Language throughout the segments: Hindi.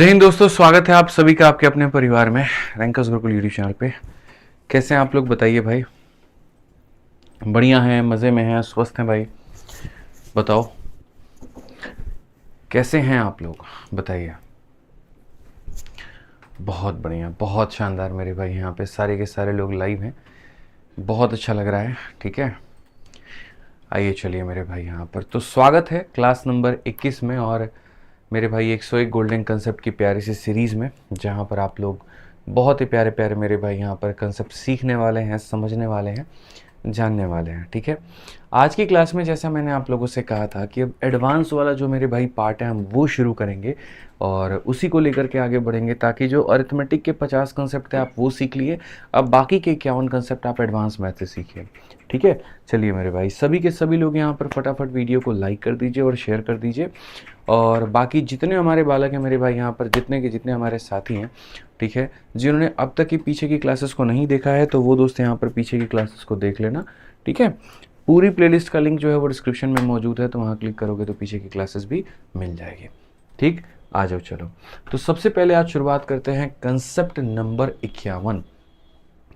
जय हिंद दोस्तों, स्वागत है आप सभी का आपके अपने परिवार में रैंकर्स गुरुकुल यूट्यूब चैनल पे। कैसे हैं आप लोग, बताइए भाई। बढ़िया हैं, मज़े में हैं, स्वस्थ हैं भाई। बताओ कैसे हैं आप लोग, बताइए। बहुत बढ़िया, बहुत शानदार मेरे भाई। यहाँ पे सारे के सारे लोग लाइव हैं, बहुत अच्छा लग रहा है। ठीक है, आइए चलिए मेरे भाई। यहाँ पर तो स्वागत है क्लास नंबर 21 में, और मेरे भाई 101 गोल्डन कंसेप्ट की प्यारी सी सीरीज़ में, जहाँ पर आप लोग बहुत ही प्यारे प्यारे मेरे भाई यहाँ पर कंसेप्ट सीखने वाले हैं, समझने वाले हैं, जानने वाले हैं। ठीक है, आज की क्लास में जैसा मैंने आप लोगों से कहा था कि अब एडवांस वाला जो मेरे भाई पार्ट है हम वो शुरू करेंगे और उसी को लेकर के आगे बढ़ेंगे, ताकि जो अरिथमेटिक के 50 कंसेप्ट थे आप वो सीख लिए, अब बाकी के 51 कंसेप्ट आप एडवांस मैथ से सीखिए। ठीक है, चलिए मेरे भाई, सभी के सभी लोग यहाँ पर फटाफट वीडियो को लाइक कर दीजिए और शेयर कर दीजिए। और बाकी जितने हमारे बालक हैं मेरे भाई यहाँ पर, जितने के जितने हमारे साथी हैं, ठीक है, जिन्होंने अब तक की पीछे की क्लासेस को नहीं देखा है तो वो दोस्त यहाँ पर पीछे की क्लासेस को देख लेना। ठीक है, पूरी प्लेलिस्ट का लिंक जो है वो डिस्क्रिप्शन में मौजूद है, तो वहाँ क्लिक करोगे तो पीछे की क्लासेस भी मिल जाएगी। ठीक, आ जाओ चलो। तो सबसे पहले आज शुरुआत करते हैं कंसेप्ट नंबर 51।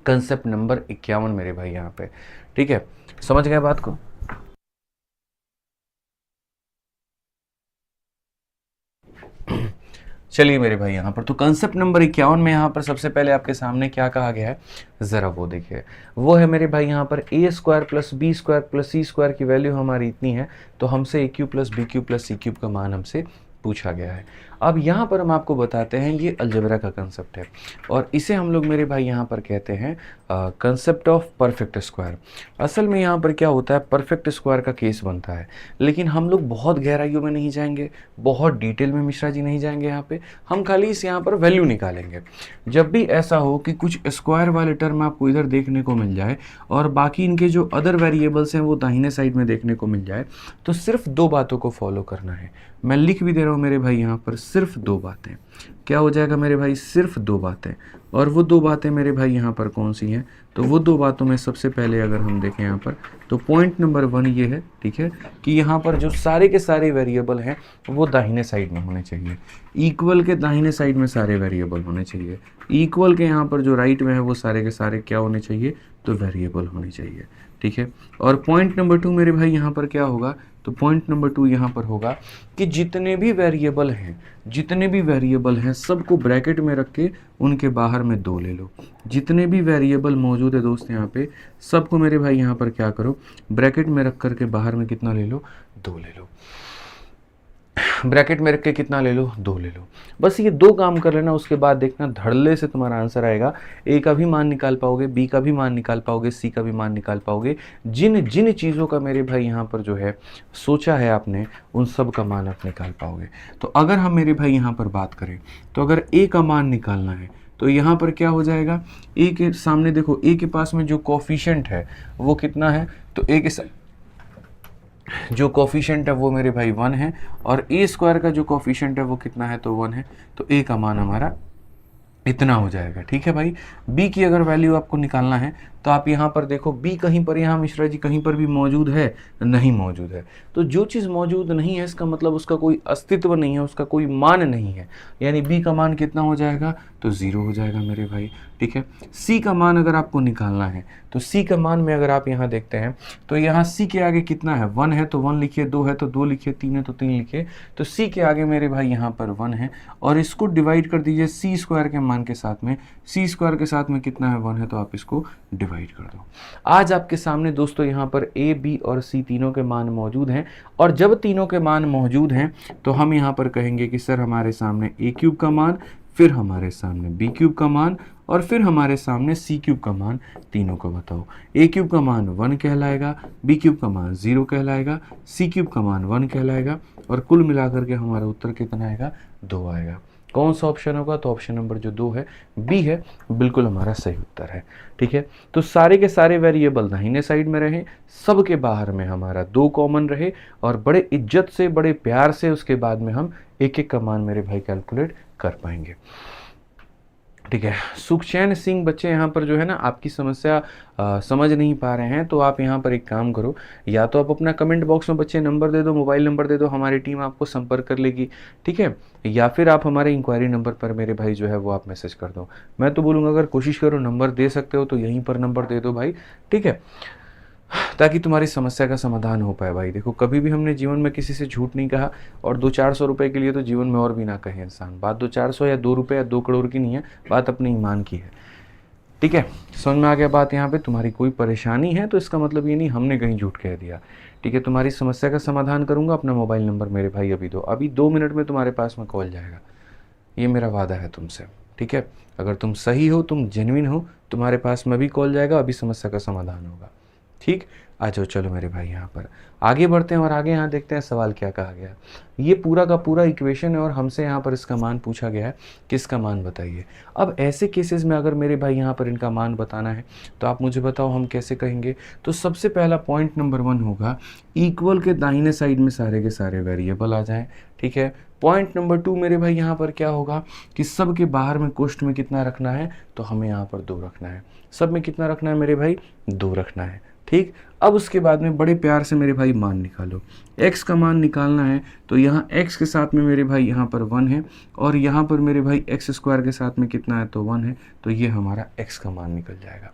कंसेप्ट नंबर 51 मेरे भाई यहाँ पे। ठीक है, समझ गए बात को। चलिए मेरे भाई यहाँ पर तो कंसेप्ट नंबर 51 में यहाँ पर सबसे पहले आपके सामने क्या कहा गया है, ज़रा वो देखिए। वो है मेरे भाई यहाँ पर A square plus B square plus C square की वैल्यू हमारी इतनी है, तो हमसे A cube plus B cube plus C cube का मान हमसे पूछा गया है। अब यहाँ पर हम आपको बताते हैं ये अलजेब्रा का कंसेप्ट है, और इसे हम लोग मेरे भाई यहाँ पर कहते हैं कंसेप्ट ऑफ परफेक्ट स्क्वायर। असल में यहाँ पर क्या होता है, परफेक्ट स्क्वायर का केस बनता है, लेकिन हम लोग बहुत गहराइयों में नहीं जाएंगे, बहुत डिटेल में मिश्रा जी नहीं जाएंगे। यहाँ पे हम खाली इस यहाँ पर वैल्यू निकालेंगे। जब भी ऐसा हो कि कुछ स्क्वायर वाले टर्म आपको इधर देखने को मिल जाए और बाकी इनके जो अदर वेरिएबल्स हैं वो दाहिने साइड में देखने को मिल जाए, तो सिर्फ दो बातों को फॉलो करना है। मैं लिख भी दे रहा हूँ मेरे भाई यहाँ पर, सिर्फ दो बातें। क्या हो जाएगा मेरे भाई, सिर्फ दो बातें। और वो दो बातें मेरे भाई यहाँ पर कौन सी हैं, तो वो दो बातों में सबसे पहले अगर हम देखें यहाँ पर, तो पॉइंट नंबर 1 ये है, ठीक है, कि यहाँ पर जो सारे के सारे वेरिएबल हैं वो दाहिने साइड में होने चाहिए। इक्वल के दाहिने साइड में सारे वेरिएबल होने चाहिए। इक्वल के यहाँ पर जो राइट में है वो सारे के सारे क्या होने चाहिए, तो वेरिएबल होने चाहिए। ठीक है, और पॉइंट नंबर 2 मेरे भाई यहाँ पर क्या होगा, तो पॉइंट नंबर 2 यहाँ पर होगा कि जितने भी वेरिएबल हैं, जितने भी वेरिएबल हैं सबको ब्रैकेट में रख के उनके बाहर में 2 ले लो। जितने भी वेरिएबल मौजूद है दोस्त यहाँ पे, सबको मेरे भाई यहाँ पर क्या करो, ब्रैकेट में रख करके बाहर में कितना ले लो, 2 ले लो। ब्रैकेट में रख के कितना ले लो, 2 ले लो। बस ये 2 काम कर लेना, उसके बाद देखना धड़ल्ले से तुम्हारा आंसर आएगा। ए का भी मान निकाल पाओगे, बी का भी मान निकाल पाओगे, सी का भी मान निकाल पाओगे। जिन जिन चीज़ों का मेरे भाई यहाँ पर जो है सोचा है आपने, उन सब का मान आप निकाल पाओगे। तो अगर हम मेरे भाई यहाँ पर बात करें, तो अगर ए का मान निकालना है तो यहाँ पर क्या हो जाएगा, ए के सामने देखो, ए के पास में जो कोफिशिएंट है वो कितना है, तो ए के जो कोफिशिएंट है वो मेरे भाई 1 है, और ए स्क्वायर का जो कोफिशिएंट है वो कितना है, तो 1 है। तो ए का मान हमारा इतना हो जाएगा। ठीक है भाई, बी की अगर वैल्यू आपको निकालना है तो आप यहाँ पर देखो, बी कहीं पर यहाँ मिश्रा जी कहीं पर भी मौजूद है, नहीं मौजूद है। तो जो चीज़ मौजूद नहीं है इसका मतलब उसका कोई अस्तित्व नहीं है, उसका कोई मान नहीं है, यानी बी का मान कितना हो जाएगा, तो 0 हो जाएगा मेरे भाई। ठीक है, सी का मान अगर आपको निकालना है तो सी का मान में अगर आप यहाँ देखते हैं तो यहाँ सी के आगे कितना है, 1 है तो 1 लिखिए, 2 है तो 2 लिखिए, 3 है तो 3 लिखिए। तो सी के आगे मेरे भाई यहाँ पर 1 है, और इसको डिवाइड कर दीजिए सी स्क्वायर के मान के साथ में। सी स्क्वायर के साथ में कितना है, 1 है, तो आप इसको डिवाइड कर दो। आज आपके सामने दोस्तों यहाँ पर ए, बी और सी तीनों के मान मौजूद हैं, और जब तीनों के मान मौजूद हैं तो हम यहाँ पर कहेंगे कि सर हमारे सामने ए क्यूब का मान, फिर हमारे सामने बी क्यूब का मान, और फिर हमारे सामने सी क्यूब का मान। तीनों को बताओ, ए क्यूब का मान 1 कहलाएगा, बी क्यूब का मान 0 कहलाएगा, सी क्यूब का मान 1 कहलाएगा, और कुल मिलाकर के हमारा उत्तर कितना आएगा, 2 आएगा। कौन सा ऑप्शन होगा, तो ऑप्शन नंबर जो 2 है, बी है, बिल्कुल हमारा सही उत्तर है। ठीक है, तो सारे के सारे वेरिएबल दाहिने साइड में रहे, सबके बाहर में हमारा 2 कॉमन रहे, और बड़े इज्जत से, बड़े प्यार से उसके बाद में हम एक एक का मान मेरे भाई कैलकुलेट कर पाएंगे। ठीक है। सुखचैन सिंह बच्चे यहाँ पर जो है ना आपकी समस्या समझ नहीं पा रहे हैं, तो आप यहाँ पर एक काम करो, या तो आप अपना कमेंट बॉक्स में बच्चे नंबर दे दो, मोबाइल नंबर दे दो, हमारी टीम आपको संपर्क कर लेगी, ठीक है। या फिर आप हमारे इंक्वायरी नंबर पर मेरे भाई जो है वो आप मैसेज कर दो। मैं तो बोलूँगा अगर कोशिश करो नंबर दे सकते हो तो यहीं पर नंबर दे दो भाई, ठीक है, ताकि तुम्हारी समस्या का समाधान हो पाए। भाई देखो, कभी भी हमने जीवन में किसी से झूठ नहीं कहा, और 200-400 रुपए के लिए तो जीवन में और भी ना कहे इंसान। बात 200-400 या 2 रुपये या 2 करोड़ की नहीं है, बात अपने ईमान की है, ठीक है। समझ में आ गया बात? यहाँ पे तुम्हारी कोई परेशानी है तो इसका मतलब ये नहीं हमने कहीं झूठ कह दिया, ठीक है। तुम्हारी समस्या का समाधान करूंगा। अपना मोबाइल नंबर मेरे भाई अभी दो, अभी 2 मिनट में तुम्हारे पास में कॉल जाएगा, ये मेरा वादा है तुमसे, ठीक है। अगर तुम सही हो, तुम जेन्युइन हो, तुम्हारे पास में भी कॉल जाएगा, अभी समस्या का समाधान होगा, ठीक। आ जाओ, चलो मेरे भाई यहाँ पर आगे बढ़ते हैं और आगे यहाँ देखते हैं सवाल क्या कहा गया। ये पूरा का पूरा इक्वेशन है और हमसे यहाँ पर इसका मान पूछा गया है कि इसका मान बताइए। अब ऐसे केसेस में अगर मेरे भाई यहाँ पर इनका मान बताना है तो आप मुझे बताओ हम कैसे कहेंगे। तो सबसे पहला पॉइंट नंबर 1 होगा, इक्वल के दाहिने साइड में सारे के सारे वेरिएबल आ जाएं, ठीक है। पॉइंट नंबर 2 मेरे भाई यहाँ पर क्या होगा कि सब के बाहर में कोष्ठ में कितना रखना है, तो हमें यहाँ पर 2 रखना है। सब में कितना रखना है मेरे भाई? 2 रखना है, ठीक। अब उसके बाद में बड़े प्यार से मेरे भाई मान निकालो। x का मान निकालना है तो यहाँ x के साथ में मेरे भाई यहाँ पर 1 है, और यहाँ पर मेरे भाई x स्क्वायर के साथ में कितना है तो 1 है, तो ये हमारा x का मान निकल जाएगा,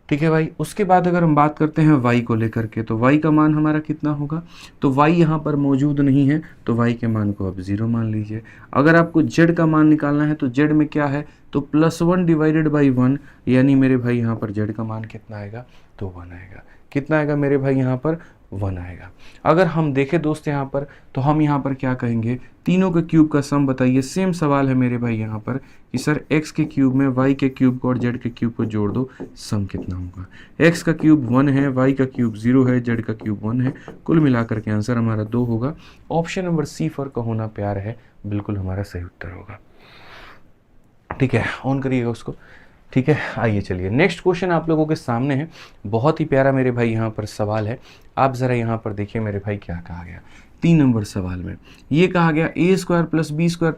ठीक है भाई। उसके बाद अगर हम बात करते हैं y को लेकर के, तो y का मान हमारा कितना होगा, तो y यहाँ पर मौजूद नहीं है, तो y के मान को आप 0 मान लीजिए। अगर आपको z का मान निकालना है तो z में क्या है, तो +1 डिवाइडेड बाई 1, यानी मेरे भाई यहाँ पर z का मान कितना आएगा, तो 1 आएगा। कितना आएगा मेरे भाई यहाँ पर? 1 आएगा। अगर हम देखें दोस्त यहाँ पर, तो हम यहाँ पर क्या कहेंगे, तीनों के क्यूब का सम बताइए। सेम सवाल है मेरे भाई यहाँ पर कि सर x के क्यूब में y के क्यूब को और z के क्यूब को जोड़ दो, सम कितना होगा। x का क्यूब 1 है, y का क्यूब 0 है, z का क्यूब 1 है, कुल मिलाकर के आंसर हमारा 2 होगा। ऑप्शन नंबर सी फॉर का होना प्यार है, बिल्कुल हमारा सही उत्तर होगा, ठीक है। ऑन करिएगा उसको, ठीक है। आइए चलिए, नेक्स्ट क्वेश्चन आप लोगों के सामने है। बहुत ही प्यारा मेरे भाई यहाँ पर सवाल है। आप ज़रा यहाँ पर देखिए मेरे भाई क्या कहा गया 3 नंबर सवाल में। ये कहा गया a² + b²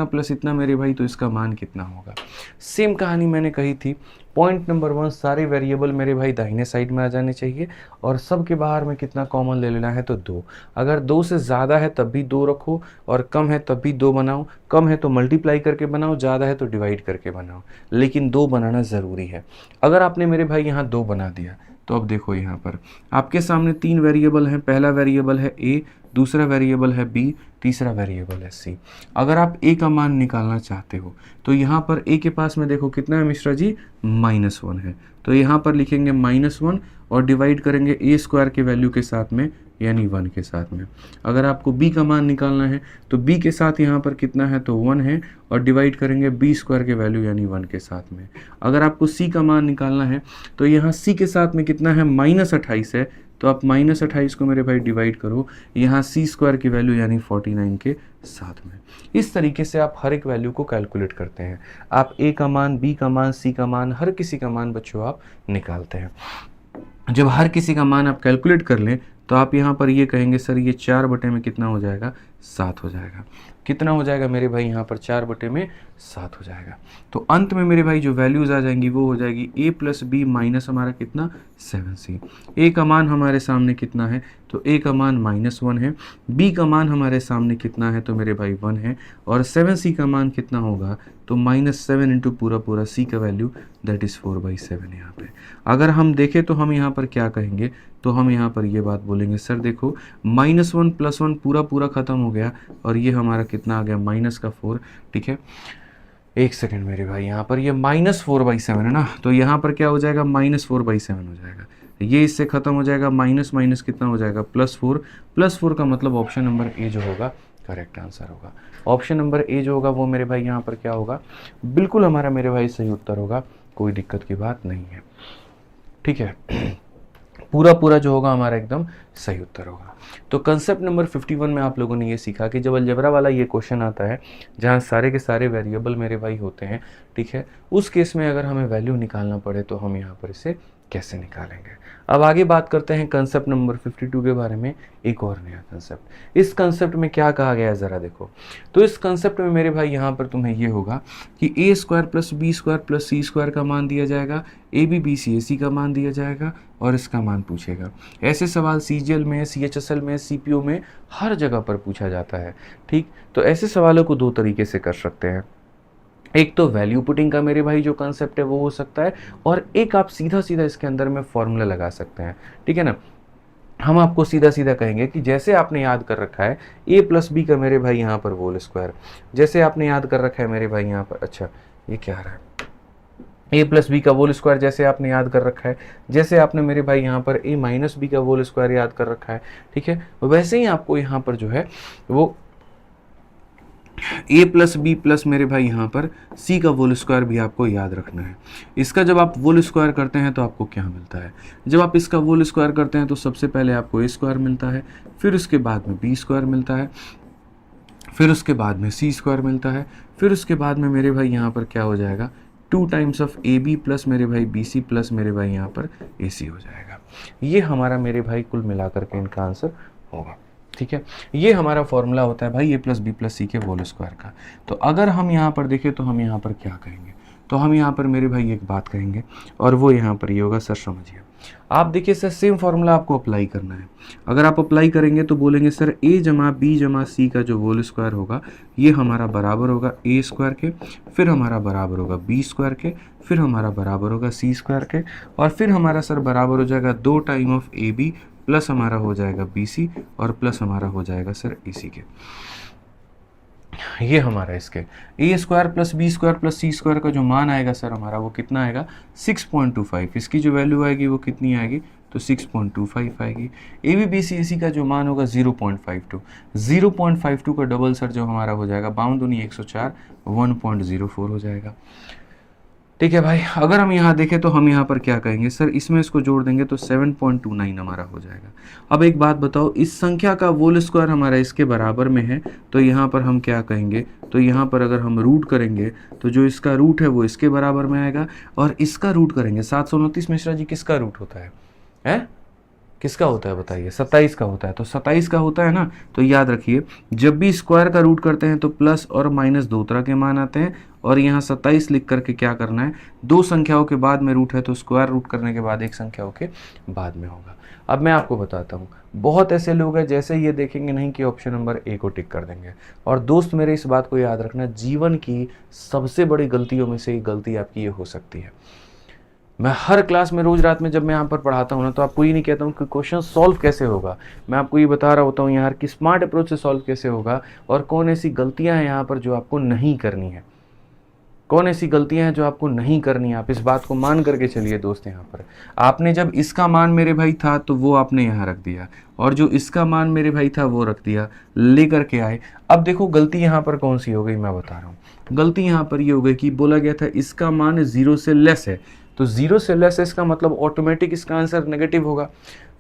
प्लस इतना मेरे भाई, तो इसका मान कितना होगा। सेम कहानी मैंने कही थी। पॉइंट नंबर 1, सारे वेरिएबल मेरे भाई दाहिने साइड में आ जाने चाहिए, और सब के बाहर में कितना कॉमन ले लेना है, तो 2। अगर 2 से ज़्यादा है तब भी 2 रखो, और कम है तब भी 2 बनाओ। कम है तो मल्टीप्लाई करके बनाओ, ज़्यादा है तो डिवाइड करके बनाओ, लेकिन 2 बनाना ज़रूरी है। अगर आपने मेरे भाई यहाँ 2 बना दिया, तो अब देखो यहाँ पर आपके सामने 3 वेरिएबल हैं। पहला वेरिएबल है a, दूसरा वेरिएबल है b, तीसरा वेरिएबल है c। अगर आप a का मान निकालना चाहते हो तो यहाँ पर a के पास में देखो कितना है मिश्रा जी, -1 है, तो यहाँ पर लिखेंगे -1 और डिवाइड करेंगे a² के वैल्यू के साथ में, यानी 1 के साथ में। अगर आपको b का मान निकालना है तो b के साथ यहाँ पर कितना है, तो 1 है, और डिवाइड करेंगे b² के वैल्यू यानी 1 के साथ में। अगर आपको c का मान निकालना है तो यहाँ c के साथ में कितना है, -28 है, तो आप -28 को मेरे भाई डिवाइड करो यहाँ c² की वैल्यू यानी 49 के साथ में। इस तरीके से आप हर एक वैल्यू को कैलकुलेट करते हैं। आप a का मान, b का मान, c का मान, हर किसी का मान बच्चों आप निकालते हैं। जब हर किसी का मान आप कैलकुलेट कर लें तो आप यहाँ पर ये कहेंगे सर ये 4 बटे में कितना हो जाएगा, 7 हो जाएगा। कितना हो जाएगा मेरे भाई यहाँ पर, 4 बटे में 7 हो जाएगा। तो अंत में मेरे भाई जो वैल्यूज़ आ जाएंगी वो हो जाएगी a + b माइनस हमारा कितना, 7c। a का मान हमारे सामने कितना है, तो a का मान -1 है, b का मान हमारे सामने कितना है, तो मेरे भाई 1 है, और 7c का मान कितना होगा, तो -7 इंटू पूरा c का वैल्यू दैट इज़ 4/7 यहाँ पे। अगर हम देखें तो हम यहाँ पर क्या कहेंगे, तो हम यहाँ पर ये बात बोलेंगे सर देखो -1 + 1 पूरा ख़त्म हो गया, और ये हमारा कितना आ गया, -4, ठीक है। एक सेकंड मेरे भाई, यहाँ पर ये -4/7 है ना, तो यहाँ पर क्या हो जाएगा, -4/7 हो जाएगा। ये इससे ख़त्म हो जाएगा, माइनस कितना हो जाएगा, +4 का मतलब ऑप्शन नंबर ए जो होगा करेक्ट आंसर होगा। ऑप्शन नंबर ए जो होगा वो मेरे भाई यहाँ पर क्या होगा, बिल्कुल हमारा मेरे भाई सही उत्तर होगा, कोई दिक्कत की बात नहीं है, ठीक है। पूरा जो होगा हमारा एकदम सही उत्तर होगा। तो कंसेप्ट नंबर 51 में आप लोगों ने ये सीखा कि जब अलजेब्रा वाला ये क्वेश्चन आता है जहाँ सारे के सारे वेरिएबल मेरे भाई होते हैं, ठीक है, उस केस में अगर हमें वैल्यू निकालना पड़े तो हम यहाँ पर इसे कैसे निकालेंगे। अब आगे बात करते हैं कंसेप्ट नंबर 52 के बारे में, एक और नया कंसेप्ट। इस कंसेप्ट में क्या कहा गया है ज़रा देखो। तो इस कंसेप्ट में मेरे भाई यहाँ पर तुम्हें ये होगा कि A square plus B square plus C square का मान दिया जाएगा, ए बी बी सी ए सी का मान दिया जाएगा और इसका मान पूछेगा। ऐसे सवाल CGL में, CHSL में, CPO में हर जगह पर पूछा जाता है। ठीक, तो ऐसे सवालों को दो तरीके से कर सकते हैं। एक तो वैल्यू पुटिंग का मेरे भाई जो कंसेप्ट है वो हो सकता है, और एक आप सीधा सीधा इसके अंदर में फॉर्मूला लगा सकते हैं। ठीक है ना, हम आपको सीधा सीधा कहेंगे कि जैसे आपने याद कर रखा है a प्लस बी का मेरे भाई यहाँ पर होल स्क्वायर, जैसे आपने याद कर रखा है मेरे भाई यहाँ पर, अच्छा ये क्या आ रहा है, a प्लस बी का होल स्क्वायर जैसे आपने याद कर रखा है, जैसे आपने मेरे भाई यहाँ पर a माइनस बी का होल स्क्वायर याद कर रखा है। ठीक है, वैसे ही आपको यहाँ पर जो है वो a प्लस बी प्लस मेरे भाई यहाँ पर c का होल स्क्वायर भी आपको याद रखना है। इसका जब आप होल स्क्वायर करते हैं तो आपको क्या मिलता है, जब आप इसका होल स्क्वायर करते हैं तो सबसे पहले आपको a स्क्वायर मिलता है, फिर उसके बाद में b स्क्वायर मिलता है, फिर उसके बाद में c स्क्वायर मिलता है, फिर उसके बाद में मेरे भाई यहाँ पर क्या हो जाएगा 2 times of A B plus मेरे भाई बी सी प्लस मेरे भाई यहाँ पर ए सी हो जाएगा। ये हमारा मेरे भाई कुल मिलाकर के इनका आंसर होगा। ठीक है, ये हमारा फॉर्मूला होता है भाई ए प्लस बी प्लस सी के होल स्क्वायर का। तो अगर हम यहाँ पर देखें तो हम यहाँ पर क्या कहेंगे, तो हम यहाँ पर मेरे भाई एक बात कहेंगे और वो यहाँ पर ये होगा, सर समझिए आप देखिए सर सेम फॉर्मूला आपको अप्लाई करना है। अगर आप अप्लाई करेंगे तो बोलेंगे सर a जमा बी जमा सी का जो होल स्क्वायर होगा ये हमारा बराबर होगा a स्क्वायर के, फिर हमारा बराबर होगा b स्क्वायर के, फिर हमारा बराबर होगा c स्क्वायर के, और फिर हमारा सर बराबर हो जाएगा 2 time of A B plus हमारा हो जाएगा बी सी और प्लस हमारा हो जाएगा सर ए सी के। ये हमारा इसके A square plus B square plus C square का जो मान आएगा सर हमारा वो कितना आएगा 6.25। इसकी जो वैल्यू आएगी वो कितनी आएगी, तो 6.25 आएगी। ए बी बी सी ए सी का जो मान होगा 0.52, 0.52 का डबल सर जो हमारा हो जाएगा 52 दूनी 104, 1.04 हो जाएगा। ठीक है भाई, अगर हम यहाँ देखें तो हम यहाँ पर क्या कहेंगे सर, इसमें इसको जोड़ देंगे तो 7.29 हमारा हो जाएगा। अब एक बात बताओ, इस संख्या का होल स्क्वायर हमारा इसके बराबर में है तो यहाँ पर हम क्या कहेंगे, तो यहाँ पर अगर हम रूट करेंगे तो जो इसका रूट है वो इसके बराबर में आएगा, और इसका रूट करेंगे 729 मिश्रा जी किसका रूट होता है? किसका होता है बताइए? 27 का होता है। तो 27 का होता है ना, तो याद रखिए जब भी स्क्वायर का रूट करते हैं तो प्लस और माइनस दो तरह के मान आते हैं, और यहाँ 27 लिख करके क्या करना है, दो संख्याओं के बाद में रूट है तो स्क्वायर रूट करने के बाद एक संख्याओं के बाद में होगा। अब मैं आपको बताता हूँ, बहुत ऐसे लोग हैं जैसे ये देखेंगे नहीं कि ऑप्शन नंबर ए को टिक कर देंगे। और दोस्त मेरे इस बात को याद रखना, जीवन की सबसे बड़ी गलतियों में से एक गलती आपकी ये हो सकती है। मैं हर क्लास में रोज रात में जब मैं यहाँ पर पढ़ाता हूँ ना, तो आपको ये नहीं कहता हूँ कि क्वेश्चन सॉल्व कैसे होगा, मैं आपको ये बता रहा होता हूँ यार कि स्मार्ट अप्रोच से सॉल्व कैसे होगा, और कौन ऐसी गलतियाँ हैं यहाँ पर जो आपको नहीं करनी है, कौन ऐसी गलतियां हैं जो आपको नहीं करनी है। आप इस बात को मान करके चलिए दोस्त। यहाँ पर आपने जब इसका मान मेरे भाई था तो वो आपने यहाँ रख दिया, और जो इसका मान मेरे भाई था वो रख दिया, लेकर के आए। अब देखो गलती यहाँ पर कौन सी हो गई, मैं बता रहा हूँ। गलती यहाँ पर ये हो गई कि बोला गया था इसका मान 0 से लेस है, तो 0 से लेस है इसका मतलब ऑटोमेटिक इसका आंसर नेगेटिव होगा।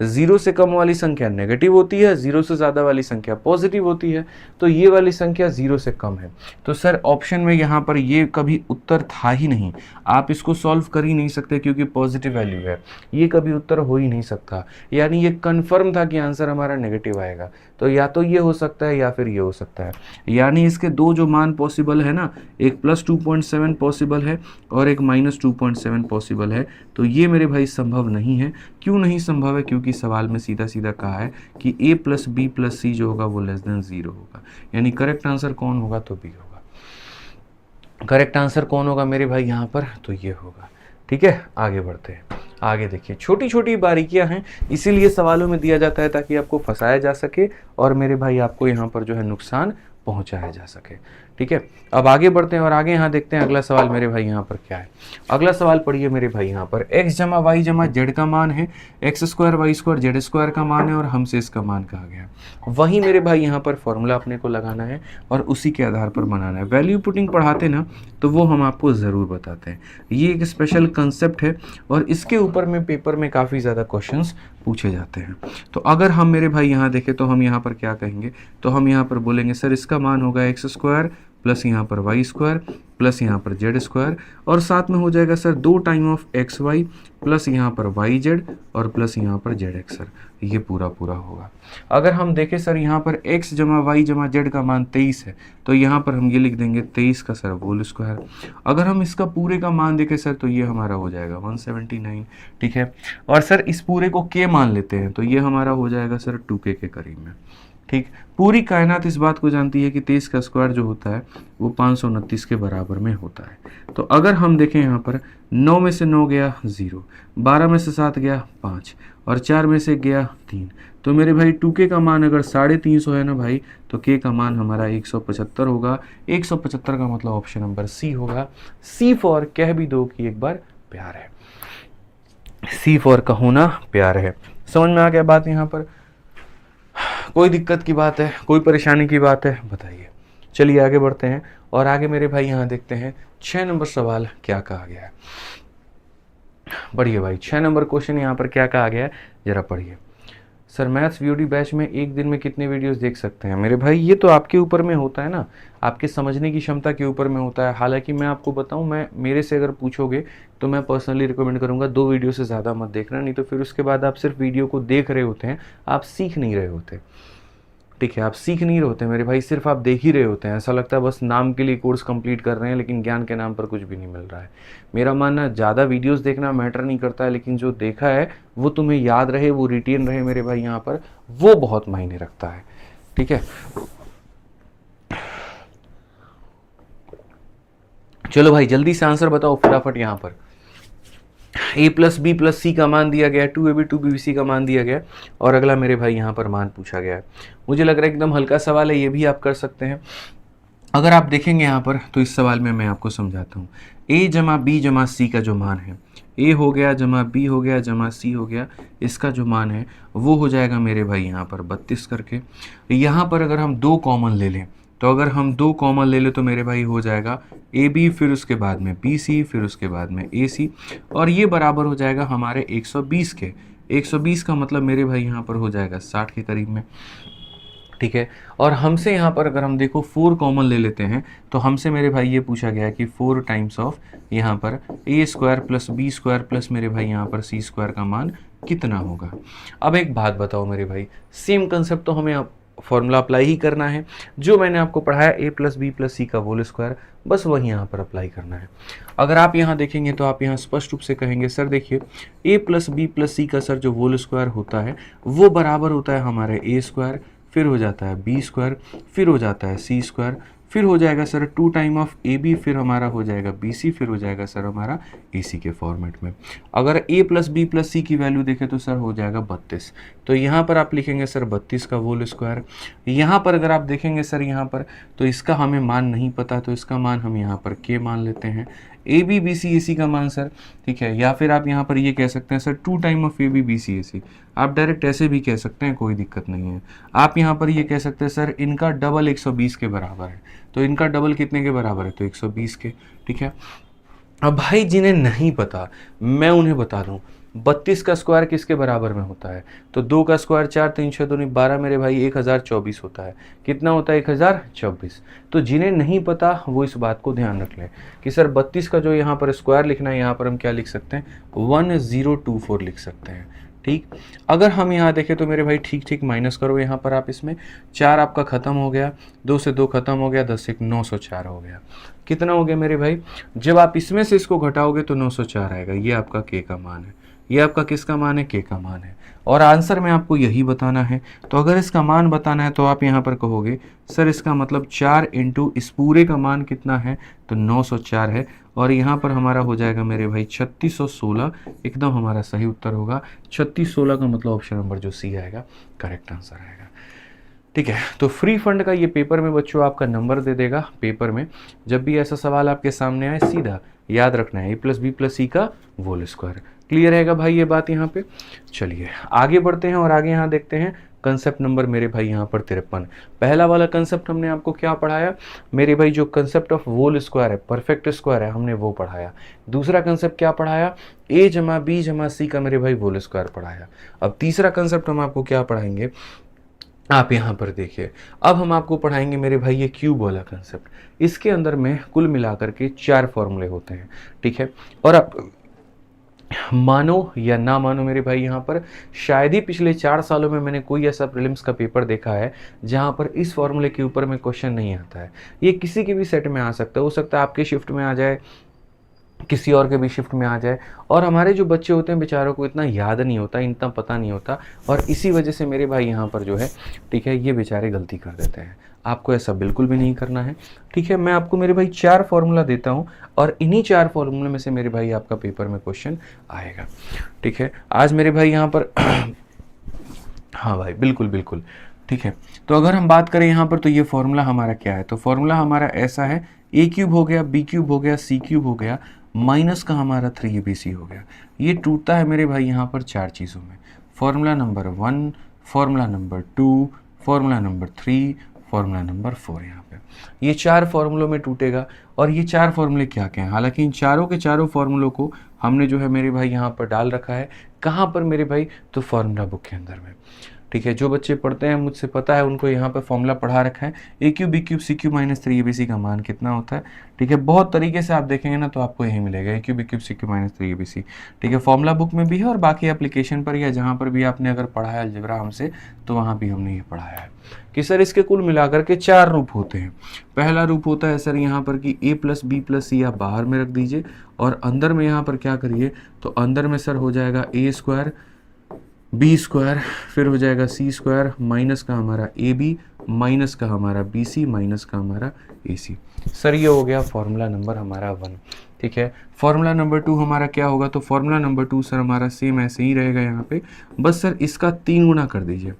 0 से कम वाली संख्या नेगेटिव होती है, 0 से ज़्यादा वाली संख्या पॉजिटिव होती है, तो ये वाली संख्या 0 से कम है। तो सर ऑप्शन में यहाँ पर ये कभी उत्तर था ही नहीं, आप इसको सॉल्व कर ही नहीं सकते क्योंकि पॉजिटिव वैल्यू है, ये कभी उत्तर हो ही नहीं सकता। यानी ये कन्फर्म था कि आंसर हमारा नेगेटिव आएगा, तो या तो ये हो सकता है या फिर ये हो सकता है। यानी इसके दो जो मान पॉसिबल है ना, एक +2.7 पॉसिबल है और एक -2.7 पॉसिबल है, तो ये मेरे भाई संभव नहीं है। क्यों नहीं संभव है? क्योंकि सवाल में सीधा सीधा कहा है कि a + b + c जो होगा वो <0 होगा। यानी करेक्ट आंसर कौन होगा? तो b होगा। करेक्ट आंसर कौन होगा मेरे भाई यहाँ पर? तो ये होगा। ठीक है, आगे बढ़ते हैं। आगे देखिए, छोटी छोटी बारीकियां हैं, इसीलिए सवालों में दिया जाता है ताकि आपको फंसाया जा सके और मेरे भाई आपको यहाँ पर जो है नुकसान पहुंचाया जा सके। ठीक है, अब आगे बढ़ते हैं और आगे यहाँ देखते हैं अगला सवाल मेरे भाई यहाँ पर क्या है। अगला सवाल पढ़िए मेरे भाई यहाँ पर, x जमा वाई जमा जेड का मान है, x² y² z² का मान है और हमसे इसका मान कहा गया। वही मेरे भाई यहाँ पर फॉर्मूला अपने को लगाना है और उसी के आधार पर बनाना है। वैल्यू पुटिंग पढ़ाते ना तो वो हम आपको ज़रूर बताते हैं। ये एक स्पेशल कंसेप्ट है और इसके ऊपर में पेपर में काफ़ी ज़्यादा क्वेश्चंस पूछे जाते हैं। तो अगर हम मेरे भाई यहाँ देखें तो हम यहाँ पर क्या कहेंगे, तो हम यहाँ पर बोलेंगे सर इसका मान होगा x² प्लस यहाँ पर वाई स्क्वायर प्लस यहाँ पर जेड स्क्वायर और साथ में हो जाएगा sir 2 time of X Y plus यहाँ पर वाई जेड और प्लस यहाँ पर जेड एक्स सर, ये पूरा पूरा होगा। अगर हम देखें सर यहाँ पर x जमा वाई जमा जेड का मान 23 है तो यहाँ पर हम ये लिख देंगे 23 का सर होल स्क्वायर। अगर हम इसका पूरे का मान देखें सर तो ये हमारा हो जाएगा 179, ठीक है। और सर इस पूरे को k मान लेते हैं तो ये हमारा हो जाएगा सर 2k के करीब में, ठीक। पूरी कायनात इस बात को जानती है कि 23 का स्क्वायर जो होता है वो 529 के बराबर में होता है। तो अगर हम देखें यहाँ पर 9 में से 9 गया 0, 12 में से 7 गया 5 और 4 में से गया 3, तो मेरे भाई 2k का मान अगर 350 है ना भाई तो k का मान हमारा 175 होगा। 175 का मतलब ऑप्शन नंबर सी होगा। सी फॉर कह भी दो कि एक बार प्यार है, सी फॉर का होना प्यार है। समझ में आ गया बात? यहाँ पर कोई दिक्कत की बात है, कोई परेशानी की बात है बताइए। चलिए आगे बढ़ते हैं और आगे मेरे भाई यहाँ देखते हैं 6 नंबर सवाल क्या कहा गया है। पढ़िए भाई, 6 नंबर क्वेश्चन यहाँ पर क्या कहा गया है जरा पढ़िए। सर मैथ्स वीडियो बैच में एक दिन में कितने वीडियोस देख सकते हैं? मेरे भाई ये तो आपके ऊपर में होता है ना, आपके समझने की क्षमता के ऊपर में होता है। हालांकि मैं आपको बताऊं, मैं मेरे से अगर पूछोगे तो मैं पर्सनली रिकमेंड करूंगा 2 वीडियो से ज़्यादा मत देखना, नहीं तो फिर उसके बाद आप सिर्फ वीडियो को देख रहे होते हैं, आप सीख नहीं रहे होते, ठीक है। आप सीख नहीं रहे होते मेरे भाई, सिर्फ आप देख ही रहे होते हैं। ऐसा लगता है बस नाम के लिए कोर्स कंप्लीट कर रहे हैं लेकिन ज्ञान के नाम पर कुछ भी नहीं मिल रहा है। मेरा मानना ज़्यादा वीडियोस देखना मैटर नहीं करता है, लेकिन जो देखा है वो तुम्हें याद रहे, वो रिटेन रहे मेरे भाई, यहाँ पर वो बहुत मायने रखता है, ठीक है। चलो भाई जल्दी से आंसर बताओ फटाफट। यहाँ पर a plus B plus C का मान दिया गया, 2ab 2bc का मान दिया गया और अगला मेरे भाई यहाँ पर मान पूछा गया है। मुझे लग रहा है एकदम हल्का सवाल है, ये भी आप कर सकते हैं। अगर आप देखेंगे यहाँ पर तो इस सवाल में मैं आपको समझाता हूँ। a जमा बी जमा सी का जो मान है, a हो गया जमा b हो गया जमा c हो गया, इसका जो मान है वो हो जाएगा मेरे भाई यहाँ पर 32 करके। यहाँ पर अगर हम 2 कॉमन ले लें तो अगर हम 2 कॉमन ले लें तो मेरे भाई हो जाएगा ए बी, फिर उसके बाद में बी सी, फिर उसके बाद में ए सी, और ये बराबर हो जाएगा हमारे 120 के। 120 का मतलब मेरे भाई यहाँ पर हो जाएगा 60 के करीब में, ठीक है। और हमसे यहाँ पर अगर हम देखो 4 कॉमन ले लेते हैं तो हमसे मेरे भाई ये पूछा गया है कि 4 टाइम्स ऑफ यहाँ पर A square plus B square plus मेरे भाई यहाँ पर सी स्क्वायर का मान कितना होगा। अब एक बात बताओ मेरे भाई, सेम कंसेप्ट तो हमें फॉर्मूला अप्लाई ही करना है, जो मैंने आपको पढ़ाया a plus B plus C का होल स्क्वायर, बस वही यहाँ पर अप्लाई करना है। अगर आप यहाँ देखेंगे तो आप यहाँ स्पष्ट रूप से कहेंगे सर देखिए a plus B plus C का सर जो होल स्क्वायर होता है वो बराबर होता है हमारे a स्क्वायर, फिर हो जाता है b स्क्वायर, फिर हो जाता है c स्क्वायर, फिर हो जाएगा sir 2 time of A B, फिर हमारा हो जाएगा बी सी, फिर हो जाएगा सर हमारा ए सी के फॉर्मेट में। अगर a प्लस बी प्लस सी की वैल्यू देखें तो सर हो जाएगा 32, तो यहाँ पर आप लिखेंगे सर 32 का होल स्क्वायर। यहाँ पर अगर आप देखेंगे सर यहाँ पर तो इसका हमें मान नहीं पता, तो इसका मान हम यहाँ पर k मान लेते हैं। ए बी बी सी ए सी का मान सर, ठीक है। या फिर आप यहाँ पर ये कह सकते हैं sir 2 time of A B B C A C, आप डायरेक्ट ऐसे भी कह सकते हैं, कोई दिक्कत नहीं है। आप यहाँ पर ये कह सकते हैं सर इनका डबल 120 के बराबर है, तो इनका डबल कितने के बराबर है, तो 120 के, ठीक है। अब भाई जिन्हें नहीं पता मैं उन्हें बता दूं, 32 का स्क्वायर किसके बराबर में होता है, तो 2 का स्क्वायर 4 3 6 2 12 मेरे भाई 1024 होता है। कितना होता है 1024। तो जिन्हें नहीं पता वो इस बात को ध्यान रख लें कि सर 32 का जो यहाँ पर स्क्वायर लिखना है, यहाँ पर हम क्या लिख सकते हैं 1024 लिख सकते हैं, ठीक। अगर हम यहाँ देखें तो मेरे भाई ठीक ठीक माइनस करो यहाँ पर आप, इसमें 4 आपका ख़त्म हो गया, 2 से 2 ख़त्म हो गया, 10 से 904 हो गया। कितना हो गया मेरे भाई, जब आप इसमें से इसको घटाओगे तो 904 आएगा। ये आपका के का मान है, ये आपका किसका मान है, के का मान है, और आंसर में आपको यही बताना है। तो अगर इसका मान बताना है तो आप यहाँ पर कहोगे सर इसका मतलब 4 इंटू इस पूरे का मान कितना है, तो 904 है, और यहाँ पर हमारा हो जाएगा मेरे भाई 3616, एकदम हमारा सही उत्तर होगा 3616 का मतलब ऑप्शन नंबर जो सी आएगा करेक्ट आंसर आएगा, ठीक है। तो फ्री फंड का ये पेपर में बच्चों आपका नंबर दे देगा। पेपर में जब भी ऐसा सवाल आपके सामने आए सीधा याद रखना है a plus B plus C का होल स्क्वायर। क्लियर रहेगा भाई ये बात यहाँ पे। चलिए आगे बढ़ते हैं और आगे यहाँ देखते हैं कंसेप्ट नंबर मेरे भाई यहाँ पर 53। पहला वाला कंसेप्ट हमने आपको क्या पढ़ाया मेरे भाई, जो कंसेप्ट ऑफ होल स्क्वायर है, परफेक्ट स्क्वायर है, हमने वो पढ़ाया। दूसरा कंसेप्ट क्या पढ़ाया, a जमा बी जमा सी का मेरे भाई होल स्क्वायर पढ़ाया। अब तीसरा कंसेप्ट हम आपको क्या पढ़ाएंगे, आप यहाँ पर देखिए, अब हम आपको पढ़ाएंगे मेरे भाई ये क्यूब वाला कंसेप्ट। इसके अंदर में कुल मिलाकर के 4 फॉर्मूले होते हैं, ठीक है। और आप मानो या ना मानो मेरे भाई, यहाँ पर शायद ही पिछले 4 सालों में मैंने कोई ऐसा प्रीलिम्स का पेपर देखा है जहाँ पर इस फॉर्मूले के ऊपर में क्वेश्चन नहीं आता है। ये किसी के भी सेट में आ सकता है, हो सकता है आपके शिफ्ट में आ जाए, किसी और के भी शिफ्ट में आ जाए। और हमारे जो बच्चे होते हैं बेचारों को इतना याद नहीं होता, इतना पता नहीं होता, और इसी वजह से मेरे भाई यहाँ पर जो है, ठीक है, ये बेचारे गलती कर देते हैं। आपको ऐसा बिल्कुल भी नहीं करना है, ठीक है। मैं आपको मेरे भाई 4 फॉर्मूला देता हूँ और इन्हीं 4 फॉर्मूले में से मेरे भाई आपका पेपर में क्वेश्चन आएगा, ठीक है। आज मेरे भाई यहाँ पर हाँ भाई, बिल्कुल बिल्कुल, ठीक है। तो अगर हम बात करें यहाँ पर, तो ये फॉर्मूला हमारा क्या है, तो फॉर्मूला हमारा ऐसा है, ए क्यूब हो गया, बी क्यूब हो गया, सी क्यूब हो गया, माइनस का हमारा 3abc हो गया। ये टूटता है मेरे भाई यहाँ पर 4 चीज़ों में, formula number 1, formula number 2, formula number 3, formula number 4। यहाँ पे ये 4 फॉर्मूलों में टूटेगा। और ये 4 फॉर्मूले क्या क्या हैं, हालांकि इन चारों के चारों फॉर्मूलों को हमने जो है मेरे भाई यहाँ पर डाल रखा है। कहाँ पर मेरे भाई, तो फॉर्मूला बुक के अंदर में, ठीक है। जो बच्चे पढ़ते हैं, मुझसे पता है, उनको यहाँ पे फॉर्मूला पढ़ा रखा है, ए cube B cube C cube minus 3abc का मान कितना होता है, ठीक है। बहुत तरीके से आप देखेंगे ना तो आपको यही मिलेगा, ए cube B cube C cube minus 3abc, ठीक है। फॉर्मूला बुक में भी है और बाकी एप्लीकेशन पर या जहाँ पर भी आपने अगर पढ़ा है अलजेब्रा हमसे, तो वहाँ भी हमने ये पढ़ाया है कि सर इसके कुल मिलाकर के 4 रूप होते हैं। पहला रूप होता है सर यहाँ पर कि a प्लस बी प्लस सी आप बाहर में रख दीजिए, और अंदर में यहाँ पर क्या करिए, तो अंदर में सर हो जाएगा a स्क्वायर बी स्क्वायर, फिर हो जाएगा सी स्क्वायर, माइनस का हमारा ए बी, माइनस का हमारा बी सी, माइनस का हमारा ए सी। सर ये हो गया फॉर्मूला नंबर हमारा 1, ठीक है। फॉर्मूला नंबर 2 हमारा क्या होगा, तो फॉर्मूला नंबर 2 सर हमारा सेम ऐसे ही रहेगा यहाँ पे, बस सर इसका 3 गुना कर दीजिए,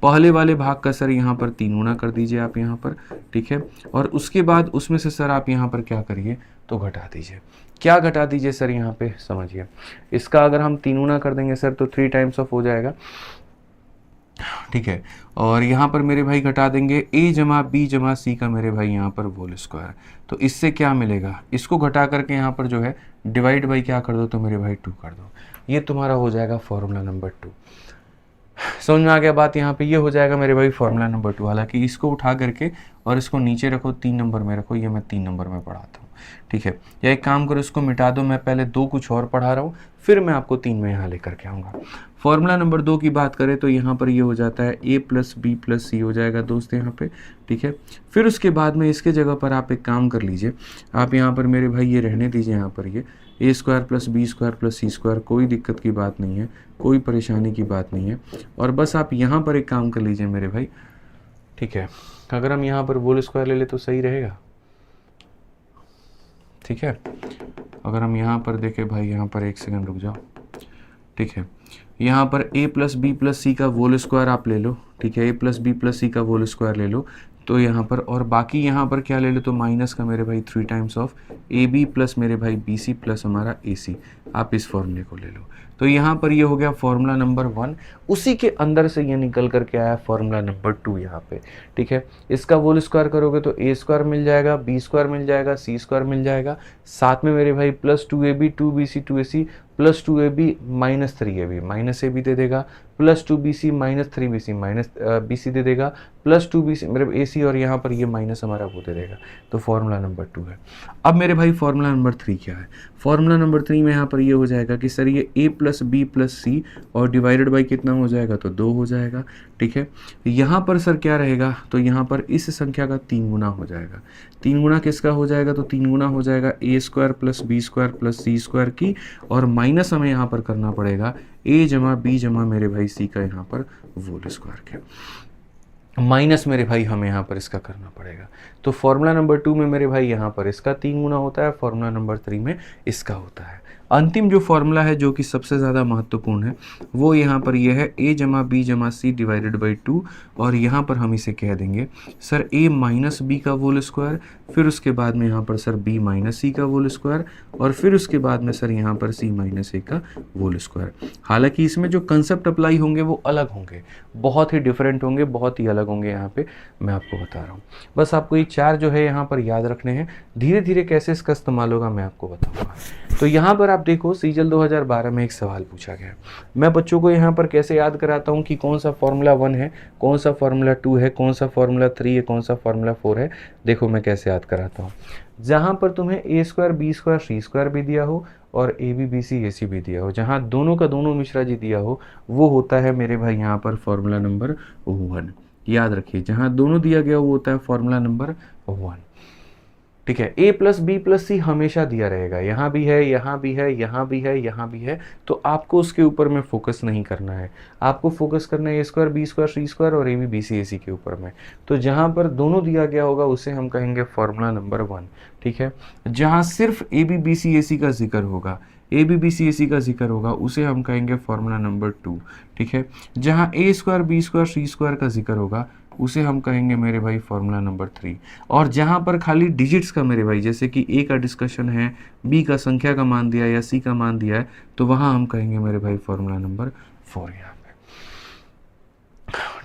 पहले वाले भाग का सर यहाँ पर 3 गुना कर दीजिए आप यहाँ पर, ठीक है। और उसके बाद उसमें से सर आप यहाँ पर क्या करिए, तो घटा दीजिए। क्या घटा दीजिए सर, यहाँ पे समझिए, इसका अगर हम 3 गुना कर देंगे सर तो 3 टाइम्स ऑफ हो जाएगा, ठीक है। और यहाँ पर मेरे भाई घटा देंगे a जमा बी जमा सी का मेरे भाई यहाँ पर होल स्क्वायर। तो इससे क्या मिलेगा, इसको घटा करके यहाँ पर जो है डिवाइड बाई क्या कर दो, तो मेरे भाई 2 कर दो। ये तुम्हारा हो जाएगा फॉर्मूला नंबर 2। समझ में आ गया बात, यहाँ पे ये हो जाएगा मेरे भाई फॉर्मूला नंबर 2। हालांकि इसको उठा करके और इसको नीचे रखो, 3 नंबर में रखो, ये मैं 3 नंबर में पढ़ाता हूँ, ठीक है। या एक काम करो, इसको मिटा दो, मैं पहले 2 कुछ और पढ़ा रहा हूँ, फिर मैं आपको 3 में यहाँ लेकर के आऊँगा। फॉर्मूला नंबर 2 की बात करें तो यहाँ पर ये हो जाता है a प्लस बी प्लस सी हो जाएगा दोस्त यहाँ पे, ठीक है। फिर उसके बाद में इसके जगह पर आप एक काम कर लीजिए, आप यहाँ पर मेरे भाई ये रहने दीजिए, यहाँ पर ये A square plus B square plus C square, कोई दिक्कत की बात नहीं है, कोई परेशानी की बात नहीं है। और बस आप यहाँ पर एक काम कर लीजिए मेरे भाई, ठीक है। अगर हम यहाँ पर होल स्क्वायर ले ले तो सही रहेगा, ठीक है। अगर हम यहाँ पर देखें भाई, यहाँ पर 1 सेकंड रुक जाओ, ठीक है। यहाँ पर a plus B plus C का होल स्क्वायर आप ले लो, ठीक है। a plus B plus C का होल स्क्वायर ले लो, तो यहाँ पर, और बाकी यहाँ पर क्या ले लो, तो माइनस का मेरे भाई 3 times of A B plus मेरे भाई बी सी प्लस हमारा ए सी, आप इस फॉर्मूले को ले लो। तो यहाँ पर ये हो गया फॉर्मूला नंबर 1, उसी के अंदर से ये निकल करके आया फॉर्मूला नंबर 2 यहाँ पे, ठीक है। इसका होल स्क्वायर करोगे तो ए स्क्वायर मिल जाएगा, बी स्क्वायर मिल जाएगा, सी स्क्वायर मिल जाएगा, साथ में मेरे भाई plus 2ab 2bc 2ac plus 2ab minus 3ab, minus A B दे देगा, plus 2bc minus 3bc minus bc दे देगा, प्लस 2bc मेरे ac, और यहाँ पर ये माइनस हमारा वो दे देगा। तो फॉर्मूला नंबर 2 है। अब मेरे भाई फॉर्मूला नंबर 3 क्या है, फॉर्मूला नंबर 3 में यहाँ पर ये हो जाएगा कि सर ये a प्लस बी प्लस सी और डिवाइडेड बाई कितना हो जाएगा, तो 2 हो जाएगा, ठीक है। यहाँ पर सर क्या रहेगा, तो यहाँ पर इस संख्या का 3 गुना हो जाएगा। 3 गुना किसका हो जाएगा, तो 3 गुना हो जाएगा a square plus B square plus C square की, और माइनस हमें यहाँ पर करना पड़ेगा a जमा बी जमा मेरे भाई सी का यहाँ पर होल स्क्वायर के, माइनस मेरे भाई हमें यहाँ पर इसका करना पड़ेगा। तो फॉर्मूला नंबर 2 में मेरे भाई यहाँ पर इसका 3 गुना होता है, फॉर्मूला नंबर 3 में इसका होता है। अंतिम जो फॉर्मूला है जो कि सबसे ज़्यादा महत्वपूर्ण है वो यहाँ पर ये है a जमा बी जमा सी डिवाइडेड बाई 2, और यहाँ पर हम इसे कह देंगे सर a माइनस बी का होल स्क्वायर, फिर उसके बाद में यहाँ पर सर b माइनस सी का होल स्क्वायर, और फिर उसके बाद में सर यहाँ पर c माइनस ए का होल स्क्वायर। हालांकि इसमें जो कंसेप्ट अप्लाई होंगे वो अलग होंगे, बहुत ही डिफरेंट होंगे, बहुत ही अलग होंगे, यहाँ पे मैं आपको बता रहा हूँ। बस आपको ये 4 जो है यहाँ पर याद रखने हैं, धीरे धीरे कैसे इसका इस्तेमाल होगा मैं आपको बताऊँगा। तो यहाँ पर आप देखो सीजल 2012 में एक सवाल पूछा गया है। मैं बच्चों को यहाँ पर कैसे याद कराता हूँ कि कौन सा फार्मूला 1 है, कौन सा फार्मूला 2 है, कौन सा फार्मूला 3 है, कौन सा फार्मूला 4 है। देखो मैं कैसे याद कराता हूँ। जहाँ पर तुम्हें ए square B square C square भी दिया हो और ए बी बी सी ए सी भी दिया हो, जहाँ दोनों का दोनों मिश्रा जी दिया हो, वो होता है मेरे भाई यहाँ पर फार्मूला नंबर 1। याद रखिए, जहाँ दोनों दिया गया वो होता है फार्मूला नंबर 1। ठीक है, ए प्लस बी प्लस सी हमेशा दिया रहेगा, यहाँ भी है, यहाँ भी है, यहाँ भी है, यहाँ भी है, तो आपको उसके ऊपर में फोकस नहीं करना है। आपको फोकस करना है ए square B square C square और ए बी बी सी ए सी के ऊपर में। तो जहाँ पर दोनों दिया गया होगा उसे हम कहेंगे फार्मूला नंबर 1। ठीक है, जहाँ सिर्फ ए बी बी सी ए सी का जिक्र होगा, ए बी बी सी ए सी का जिक्र होगा, उसे हम कहेंगे फार्मूला नंबर 2। ठीक है, जहाँ ए square B square C square का जिक्र होगा उसे हम कहेंगे मेरे भाई फार्मूला नंबर 3। और जहाँ पर खाली डिजिट्स का मेरे भाई, जैसे कि ए का डिस्कशन है, बी का संख्या का मान दिया है या सी का मान दिया है, तो वहाँ हम कहेंगे मेरे भाई फार्मूला नंबर 4 यहाँ पे।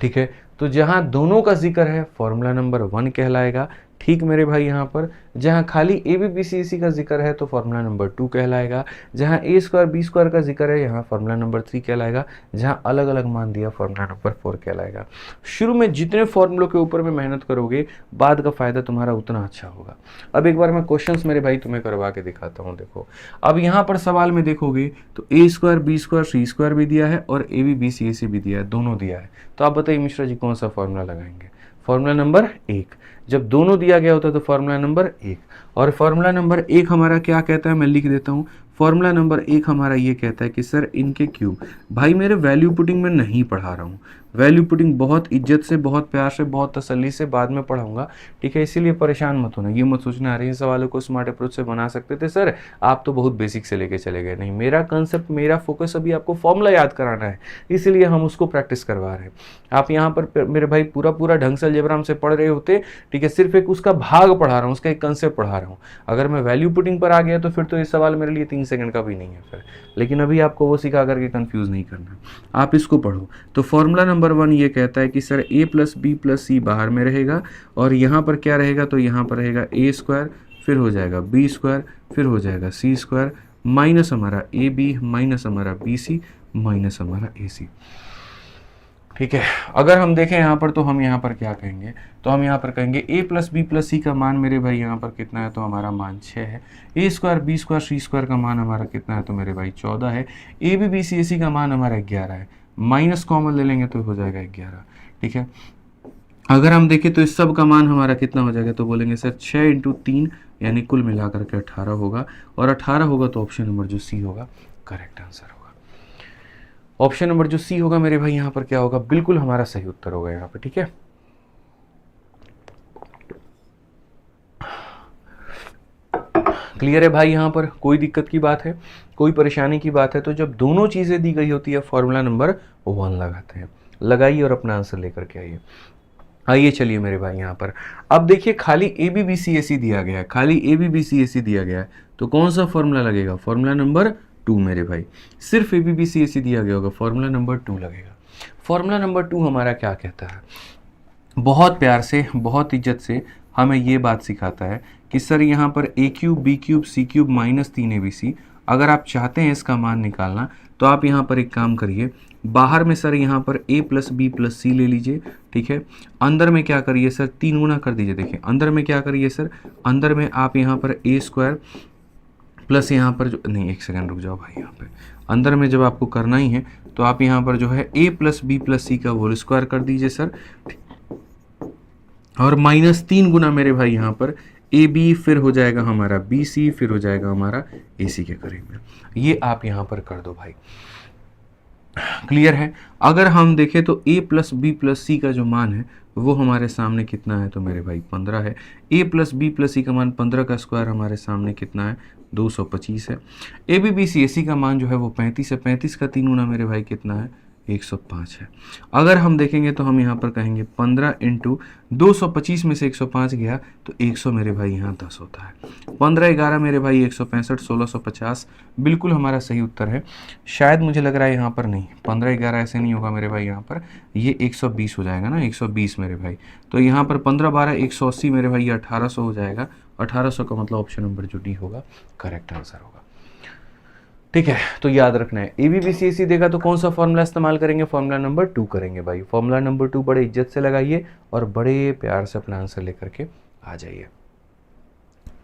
ठीक है, तो जहाँ दोनों का जिक्र है फार्मूला नंबर 1 कहलाएगा। ठीक मेरे भाई, यहाँ पर जहाँ खाली ए बी बी सी ए सी का जिक्र है तो फार्मूला नंबर 2 कहलाएगा। जहाँ ए स्क्वायर बी स्क्वायर का जिक्र है यहाँ फार्मूला नंबर 3 कहलाएगा। जहाँ अलग अलग मान दिया फार्मूला नंबर 4 कहलाएगा। शुरू में जितने फॉर्मूलों के ऊपर में मेहनत करोगे, बाद का फायदा तुम्हारा उतना अच्छा होगा। अब एक बार मैं क्वेश्चंस मेरे भाई तुम्हें करवा के दिखाता हूँ। देखो, अब यहाँ पर सवाल में देखोगे तो ए square B square C square भी दिया है और ए बी बी सी ए सी भी दिया है, दोनों दिया है। तो आप बताइए मिश्रा जी कौन सा फॉर्मूला लगाएंगे? Formula number 1। जब दोनों दिया गया होता है तो फॉर्मूला नंबर 1। और फॉर्मूला नंबर 1 हमारा क्या कहता है, मैं लिख देता हूँ। फॉर्मूला नंबर 1 हमारा ये कहता है कि सर इनके क्यूब। भाई मेरे वैल्यू पुटिंग में नहीं पढ़ा रहा हूँ, वैल्यू पुटिंग बहुत इज्जत से, बहुत प्यार से, बहुत तसल्ली से बाद में पढ़ाऊंगा। ठीक है, इसीलिए परेशान मत होना, ये मत सोचना अरे इन सवालों को स्मार्ट अप्रोच से बना सकते थे सर, आप तो बहुत बेसिक से लेके चले गए। नहीं, मेरा कंसेप्ट, मेरा फोकस अभी आपको फॉर्मूला याद कराना है, इसलिए हम उसको प्रैक्टिस करवा रहे हैं। आप यहाँ पर मेरे भाई पूरा पूरा ढंग से अलजेब्रा से पढ़ रहे होते, ठीक है, सिर्फ एक उसका भाग पढ़ा रहा हूँ, उसका एक कंसेप्ट पढ़ा रहा हूँ। अगर मैं वैल्यू पुटिंग पर आ गया तो फिर तो ये सवाल मेरे लिए 3 सेकंड का भी नहीं है फिर। लेकिन अभी आपको वो सिखा करके कंफ्यूज नहीं करना, आप इसको पढ़ो। तो फॉर्मूला नंबर 1 ये कहता है कि सर ए प्लस बी प्लस सी बाहर में रहेगा और यहाँ पर क्या रहेगा, तो यहाँ पर रहेगा ए स्क्वायर, फिर हो जाएगा बी स्क्वायर, फिर हो जाएगा सी स्क्वायर, माइनस हमारा ए बी, माइनस हमारा बी सी, माइनस हमारा ए सी। ठीक है, अगर हम देखें यहाँ पर तो हम यहाँ पर क्या कहेंगे, तो हम यहाँ पर कहेंगे ए प्लस बी प्लस सी का मान मेरे भाई यहाँ पर कितना है, तो हमारा मान 6 है। ए square B square C square का मान हमारा कितना है, तो मेरे भाई 14 है। ए बी बी सी ए सी का मान हमारा 11 है, माइनस कॉमन ले लेंगे तो हो जाएगा 11। ठीक है, अगर हम देखें तो इस सब का मान हमारा कितना हो जाएगा, तो बोलेंगे सर 6 इंटू 3 यानी कुल मिलाकर के 18 होगा, और 18 होगा तो ऑप्शन नंबर जो सी होगा करेक्ट आंसर होगा। ऑप्शन नंबर जो सी होगा मेरे भाई यहाँ पर क्या होगा, बिल्कुल हमारा सही उत्तर होगा यहाँ पे। ठीक है, क्लियर है भाई? यहाँ पर कोई दिक्कत की बात है, कोई परेशानी की बात है? तो जब दोनों चीजें दी गई होती है फॉर्मूला नंबर 1 लगाते हैं। लगाइए और अपना आंसर लेकर के आइए। आइए चलिए मेरे भाई यहाँ पर अब देखिए, खाली ए बी बी सी ए सी दिया गया है, खाली ए बी बी सी ए सी दिया गया है, तो कौन सा फॉर्मूला लगेगा? फॉर्मूला नंबर 2 मेरे भाई। सिर्फ ए बी बी सी ए सी दिया गया होगा, फॉर्मूला नंबर 2 लगेगा। फॉर्मूला नंबर 2 हमारा क्या कहता है, बहुत प्यार से, बहुत इज्जत से हमें ये बात सिखाता है कि सर यहाँ पर A cube B cube C cube minus 3 A B C, अगर आप चाहते हैं इसका मान निकालना तो आप यहाँ पर एक काम करिए, बाहर में सर यहाँ पर a प्लस बी प्लस सी ले लीजिए। ठीक है, अंदर में क्या करिए सर, 3 गुना कर दीजिए। देखिए अंदर में क्या करिए सर, अंदर में आप यहाँ पर ए स्क्वायर प्लस यहाँ पर जो, नहीं एक सेकंड रुक जाओ भाई, यहाँ पे अंदर में जब आपको करना ही है तो आप यहाँ पर जो है a plus B plus C का होल स्क्वायर कर दीजिए सर, और माइनस 3 गुना मेरे भाई यहाँ पर ए बी, फिर हो जाएगा हमारा बी सी, फिर हो जाएगा हमारा ए सी के करीब में। ये आप यहाँ पर कर दो भाई, क्लियर है? अगर हम देखें तो a plus B plus C का जो मान है वो हमारे सामने कितना है, तो मेरे भाई 15 है। a plus B plus C का मान 15 का स्क्वायर हमारे सामने कितना है, 225 है। ए बी बी सी ए सी का मान जो है वो 35 है, 35 का 3 गुना मेरे भाई कितना है, 105 है। अगर हम देखेंगे तो हम यहाँ पर कहेंगे 15 इंटू 225 में से 105 गया तो 100 मेरे भाई यहाँ 10 होता है। 15 11 मेरे भाई 165, 1650 बिल्कुल हमारा सही उत्तर है। शायद मुझे लग रहा है यहाँ पर नहीं, 15 11 ऐसे नहीं होगा मेरे भाई, यहाँ पर ये 120 हो जाएगा ना, 120 मेरे भाई। तो यहाँ पर 15 12 180 मेरे भाई, ये 1800 हो जाएगा। 1800 का मतलब ऑप्शन नंबर जो डी होगा करेक्ट आंसर होगा। ठीक है, तो याद रखना है ABBCAC देगा तो कौन सा फॉर्मूला इस्तेमाल करेंगे, फॉर्मूला नंबर 2 करेंगे भाई। फॉर्मूला नंबर 2 बड़े इज्जत से लगाइए और बड़े प्यार से अपना आंसर लेकर के आ जाइए।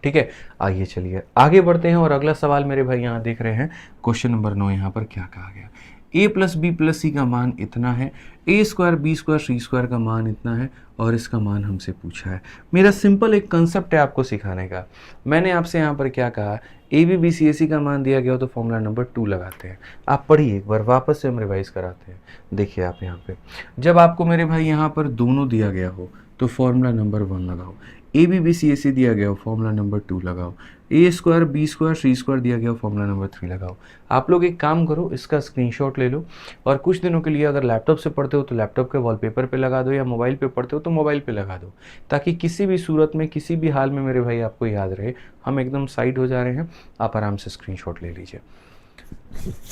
ठीक है, आइए चलिए आगे बढ़ते हैं और अगला सवाल मेरे भाई यहाँ देख रहे हैं क्वेश्चन नंबर 9। यहाँ पर क्या कहा गया, a plus B plus C का मान इतना है, a square B square C square का मान इतना है और इसका मान हमसे पूछा है। मेरा सिंपल एक कंसेप्ट है आपको सिखाने का। मैंने आपसे यहाँ पर क्या कहा, ABBCAC का मान दिया गया हो तो फॉर्मूला नंबर 2 लगाते हैं। आप पढ़िए एक बार, वापस से हम रिवाइज कराते हैं। देखिए आप यहाँ पे, जब आपको मेरे भाई यहाँ पर दोनों दिया गया हो तो फॉर्मूला नंबर 1 लगाओ, ABBCAC दिया गया हो फॉर्मूला नंबर 2 लगाओ, a square B square C square दिया गया हो फॉर्मूला नंबर 3 लगाओ। आप लोग एक काम करो, इसका स्क्रीनशॉट ले लो और कुछ दिनों के लिए अगर लैपटॉप से पढ़ते हो तो लैपटॉप के वॉलपेपर पे लगा दो, या मोबाइल पे पढ़ते हो तो मोबाइल पे लगा दो, ताकि किसी भी सूरत में किसी भी हाल में मेरे भाई आपको याद रहे। हम एकदम साइड हो जा रहे हैं, आप आराम से स्क्रीनशॉट ले लीजिए।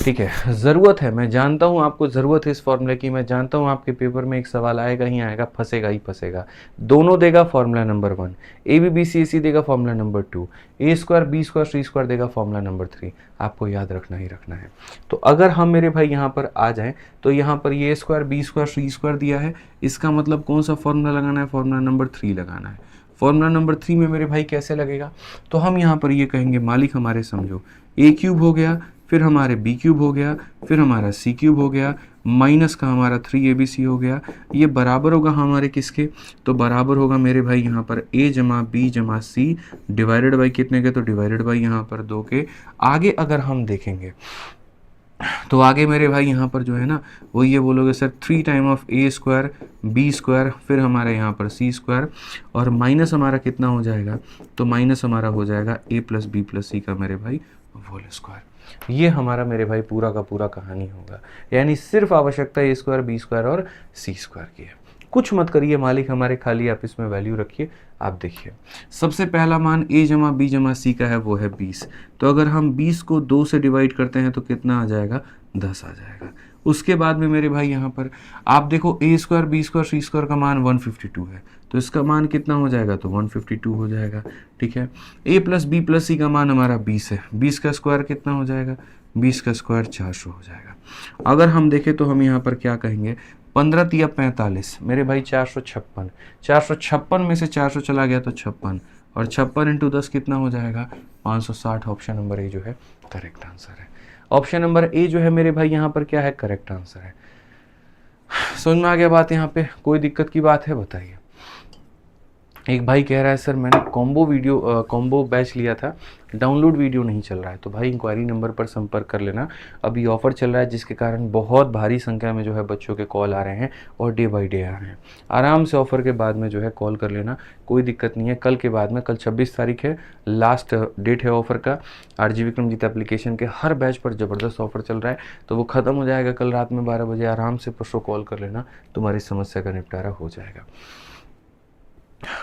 ठीक है, ज़रूरत है, मैं जानता हूँ आपको ज़रूरत है इस फॉर्मूले की। मैं जानता हूँ आपके पेपर में एक सवाल आएगा ही आएगा, फंसेगा ही फंसेगा। दोनों देगा फॉर्मूला नंबर 1, ABBCAC देगा formula number 2, a square B square C square देगा फॉर्मूला नंबर 3। आपको याद रखना ही रखना है। तो अगर हम मेरे भाई यहाँ पर आ जाएं तो यहाँ पर a square B square C square दिया है, इसका मतलब कौन सा फॉर्मूला लगाना है, फॉर्मूला नंबर 3 लगाना है। फॉर्मूला नंबर 3 में मेरे भाई कैसे लगेगा, तो हम यहाँ पर ये कहेंगे मालिक हमारे समझो a क्यूब हो गया, फिर हमारे b क्यूब हो गया, फिर हमारा c क्यूब हो गया, माइनस का हमारा 3abc हो गया। ये बराबर होगा हमारे किसके, तो बराबर होगा मेरे भाई यहाँ पर a जमा b जमा c डिवाइडेड बाई कितने के, तो डिवाइडेड बाई यहाँ पर 2 के। आगे अगर हम देखेंगे तो आगे मेरे भाई यहाँ पर जो है ना वो ये बोलोगे sir 3 time of a square B square, फिर हमारे यहाँ पर c स्क्वायर और माइनस हमारा कितना हो जाएगा, तो माइनस हमारा हो जाएगा a plus B plus C का मेरे भाई होल स्क्वायर। ये हमारा मेरे भाई पूरा का पूरा कहानी होगा। यानी सिर्फ आवश्यकता a स्क्वायर बी स्क्वायर और c स्क्वायर की है। कुछ मत करिए मालिक हमारे, खाली आप इसमें वैल्यू रखिए। आप देखिए सबसे पहला मान a जमा b जमा c का है, वो है 20। तो अगर हम 20 को 2 से डिवाइड करते हैं तो कितना आ जाएगा, 10 आ जाएगा। उसके बाद में मेरे भाई यहाँ पर आप देखो a square B square C square का मान 152 है, तो इसका मान कितना हो जाएगा, तो 152 हो जाएगा। ठीक है, a plus B plus C का मान हमारा 20 है, 20 का स्क्वायर कितना हो जाएगा, 20 का स्क्वायर 400 हो जाएगा। अगर हम देखें तो हम यहाँ पर क्या कहेंगे, 15 तिया 45 मेरे भाई 456, 456 में से 400 चला गया तो 56, और 56 इंटू 10 कितना हो जाएगा, 560। ऑप्शन नंबर ए जो है करेक्ट आंसर है। ऑप्शन नंबर ए जो है मेरे भाई यहाँ पर क्या है, करेक्ट आंसर है। समझ में आ गया बात, यहाँ पे कोई दिक्कत की बात है बताइए। एक भाई कह रहा है सर मैंने कॉम्बो बैच लिया था, डाउनलोड वीडियो नहीं चल रहा है। तो भाई इंक्वायरी नंबर पर संपर्क कर लेना, अभी ऑफ़र चल रहा है जिसके कारण बहुत भारी संख्या में जो है बच्चों के कॉल आ रहे हैं और डे बाय डे आ रहे हैं। आराम से ऑफ़र के बाद में जो है कॉल कर लेना, कोई दिक्कत नहीं है। कल के बाद में, कल 26 तारीख है, लास्ट डेट है ऑफ़र का। RG विक्रमजीत एप्लीकेशन के हर बैच पर ज़बरदस्त ऑफ़र चल रहा है, तो वो ख़त्म हो जाएगा कल रात में 12 बजे। आराम से परसों कॉल कर लेना, तुम्हारी समस्या का निपटारा हो जाएगा।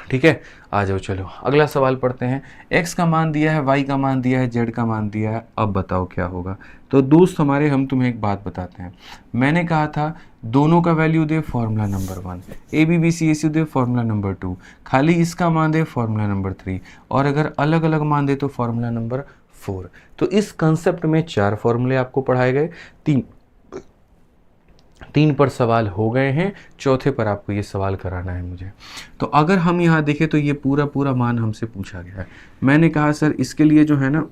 ठीक है, आ जाओ चलो अगला सवाल पढ़ते हैं। x का मान दिया है, y का मान दिया है, z का मान दिया है, अब बताओ क्या होगा। तो दोस्त हमारे, हम तुम्हें एक बात बताते हैं। मैंने कहा था दोनों का वैल्यू दे फॉर्मूला नंबर 1, ABBCAC दे फॉर्मूला नंबर 2, खाली इसका मान दे फॉर्मूला नंबर 3, और अगर अलग अलग मान दे तो फॉर्मूला नंबर 4। तो इस कंसेप्ट में 4 फॉर्मूले आपको पढ़ाए गए, 3 पर सवाल हो गए हैं, चौथे पर आपको ये सवाल कराना है मुझे। तो अगर हम यहाँ देखें तो ये पूरा मान हमसे पूछा गया है। मैंने कहा सर इसके लिए जो है ना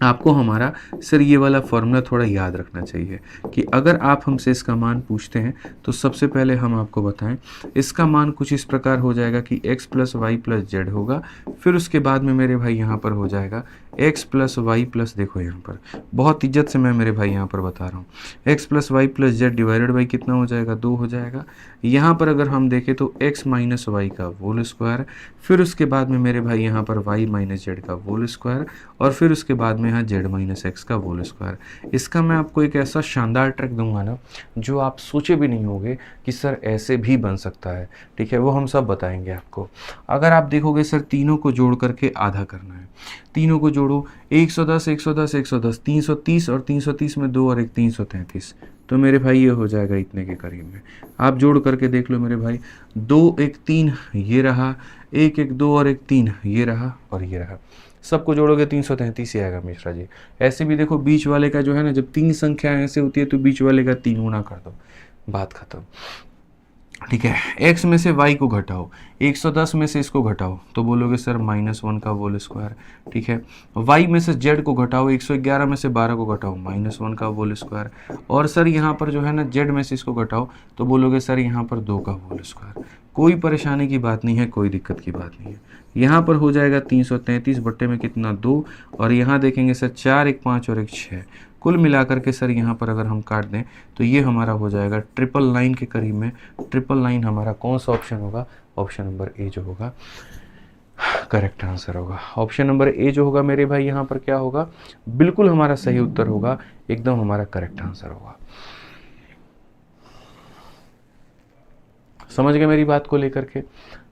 आपको हमारा सर ये वाला फॉर्मूला थोड़ा याद रखना चाहिए कि अगर आप हमसे इसका मान पूछते हैं तो सबसे पहले हम आपको बताएं इसका मान कुछ इस प्रकार हो जाएगा कि x plus Y plus Z होगा। फिर उसके बाद में मेरे भाई यहाँ पर हो जाएगा x प्लस वाई प्लस, देखो यहाँ पर बहुत इज्जत से मैं मेरे भाई यहाँ पर बता रहा हूँ, x plus Y plus Z divided by कितना हो जाएगा, 2 हो जाएगा। यहाँ पर अगर हम देखें तो x माइनस वाई का होल स्क्वायर, फिर उसके बाद में मेरे भाई यहाँ पर y माइनस जेड का होल स्क्वायर, और फिर उसके बाद में यहाँ z माइनस एक्स का होल स्क्वायर। इसका मैं आपको एक ऐसा शानदार ट्रिक दूंगा ना जो आप सोचे भी नहीं होंगे कि सर ऐसे भी बन सकता है। ठीक है, वो हम सब बताएंगे आपको। अगर आप देखोगे सर तीनों को जोड़ करके आधा करना है, तीनों को जोड़ो 110 110 110 330 और 330 में 2 और 1 333, तो मेरे भाई ये हो जाएगा इतने के करीब में। आप जोड़ करके देख लो मेरे भाई, 2 1 3 ये रहा, 1 1 2 और 1 3 ये रहा और ये रहा, सबको जोड़ोगे 333 ही आएगा मिश्रा जी। ऐसे भी देखो बीच वाले का जो है ना, जब 3 संख्या ऐसे होती है तो बीच वाले का 3 गुना कर दो, बात खत्म। ठीक है, x में से y को घटाओ, 110 में से इसको घटाओ तो बोलोगे सर -1 का होल स्क्वायर। ठीक है, y में से z को घटाओ, 111 में से 12 को घटाओ, -1 का होल स्क्वायर। और सर यहाँ पर जो है ना z में से इसको घटाओ तो बोलोगे सर यहाँ पर 2 का होल स्क्वायर। कोई परेशानी की बात नहीं है, कोई दिक्कत की बात नहीं है। यहाँ पर हो जाएगा 333 बट्टे में कितना 2, और यहाँ देखेंगे सर 4 1 5 और 1 6, कुल मिलाकर के सर यहाँ पर अगर हम काट दें तो ये हमारा हो जाएगा 999 के करीब में। 999 हमारा कौन सा ऑप्शन होगा? ऑप्शन नंबर ए जो होगा करेक्ट आंसर होगा। ऑप्शन नंबर ए जो होगा मेरे भाई यहाँ पर क्या होगा? बिल्कुल हमारा सही उत्तर होगा, एकदम हमारा करेक्ट आंसर होगा। समझ गए मेरी बात को लेकर के?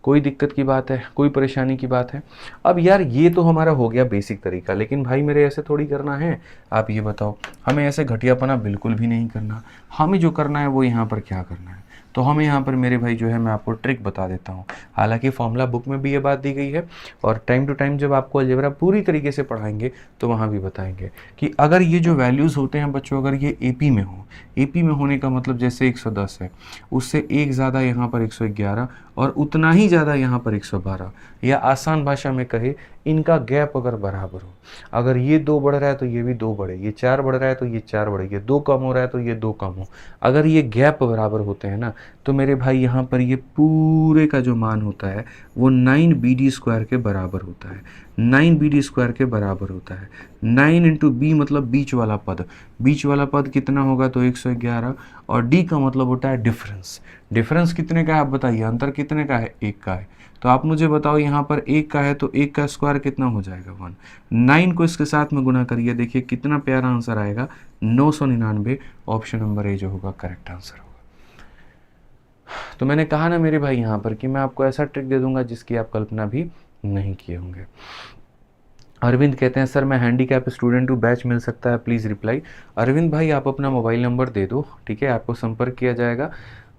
कोई दिक्कत की बात है, कोई परेशानी की बात है? अब यार ये तो हमारा हो गया बेसिक तरीका, लेकिन भाई मेरे ऐसे थोड़ी करना है। आप ये बताओ, हमें ऐसे घटियापना बिल्कुल भी नहीं करना। हमें जो करना है वो यहाँ पर क्या करना है, तो हमें यहाँ पर मेरे भाई जो है मैं आपको ट्रिक बता देता हूँ। हालांकि फॉर्मूला बुक में भी ये बात दी गई है और टाइम टू टाइम जब आपको अलजेब्रा पूरी तरीके से पढ़ाएंगे तो वहाँ भी बताएंगे कि अगर ये जो वैल्यूज़ होते हैं बच्चों, अगर ये एपी में हो, एपी में होने का मतलब जैसे 110 है, उससे एक ज़्यादा यहाँ पर 111 और उतना ही ज़्यादा यहाँ पर 112, या आसान भाषा में कहे इनका गैप अगर बराबर हो, अगर ये 2 बढ़ रहा है तो ये भी 2 बढ़े, ये 4 बढ़ रहा है तो ये 4 बढ़े, ये 2 कम हो रहा है तो ये 2 कम हो, अगर ये गैप बराबर होते हैं ना, तो मेरे भाई यहाँ पर ये पूरे का जो मान होता है वो 9BD² के बराबर होता है। 9BD² के बराबर होता है। 9 इंटू बी मतलब बीच वाला पद, बीच वाला पद कितना होगा तो 111, और डी का मतलब होता है डिफरेंस। डिफरेंस कितने का है आप बताइए, अंतर कितने का है? 1 का है। तो आप मुझे बताओ यहाँ पर 1 का है तो 1 का स्क्वायर कितना हो जाएगा? 1। 9 को इसके साथ में गुना करिए, देखिए कितना प्यारा आंसर आएगा, 999। ऑप्शन नंबर ए जो होगा करेक्ट आंसर होगा। तो मैंने कहा ना मेरे भाई यहाँ पर कि मैं आपको ऐसा ट्रिक दे दूंगा जिसकी आप कल्पना भी नहीं किए होंगे। अरविंद कहते हैं सर मैं हैंडीकैप स्टूडेंट हूँ, बैच मिल सकता है, प्लीज़ रिप्लाई। अरविंद भाई आप अपना मोबाइल नंबर दे दो, ठीक है, आपको संपर्क किया जाएगा।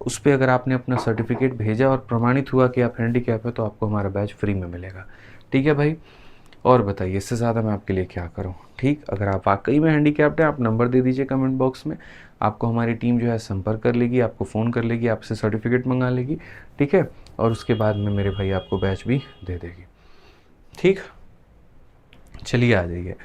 उस पर अगर आपने अपना सर्टिफिकेट भेजा और प्रमाणित हुआ कि आप हैंडीकैप है तो आपको हमारा बैच फ्री में मिलेगा। ठीक है भाई, और बताइए इससे ज़्यादा मैं आपके लिए क्या करूं? ठीक, अगर आप वाकई में हैंडीकैप्ड हैं आप नंबर दे दीजिए कमेंट बॉक्स में, आपको हमारी टीम जो है संपर्क कर लेगी, आपको फ़ोन कर लेगी, आपसे सर्टिफिकेट मंगा लेगी। ठीक है, और उसके बाद में मेरे भाई आपको बैच भी दे देगी। ठीक, चलिए आ जाइए,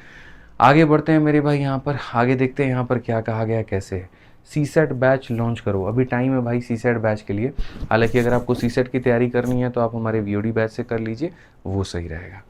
आगे बढ़ते हैं मेरे भाई। यहाँ पर आगे देखते हैं यहाँ पर क्या कहा गया, कैसे है। सीसेट बैच लॉन्च करो, अभी टाइम है भाई सीसेट बैच के लिए। हालांकि अगर आपको सीसेट की तैयारी करनी है तो आप हमारे वीओडी बैच से कर लीजिए, वो सही रहेगा।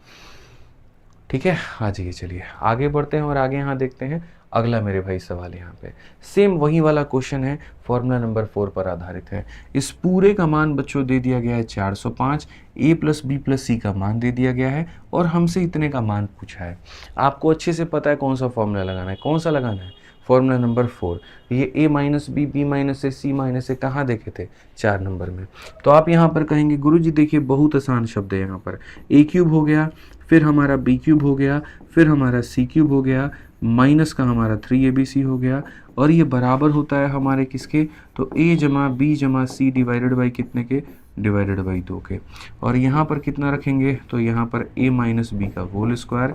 ठीक है, आ जाइए, चलिए आगे बढ़ते हैं और आगे यहाँ देखते हैं अगला मेरे भाई सवाल। यहाँ पे सेम वही वाला क्वेश्चन है, फॉर्मूला नंबर 4 पर आधारित है। इस पूरे का मान बच्चों दे दिया गया है 405, a plus B plus C का मान दे दिया गया है और हमसे इतने का मान पूछा है। आपको अच्छे से पता है कौन सा फॉर्मूला लगाना है, कौन सा लगाना है? Formula number 4। ये a minus B, B minus A, C minus A कहाँ देखे थे? 4 नंबर में। तो आप यहाँ पर कहेंगे गुरुजी देखिए बहुत आसान शब्द है, यहाँ पर a क्यूब हो गया, फिर हमारा b क्यूब हो गया, फिर हमारा c क्यूब हो गया, माइनस का हमारा 3abc हो गया, और ये बराबर होता है हमारे किसके? तो a जमा बी जमा सी डिवाइडेड बाई कितने के? डिवाइडेड बाई 2 के। और यहाँ पर कितना रखेंगे? तो यहाँ पर a माइनस बी का होल स्क्वायर,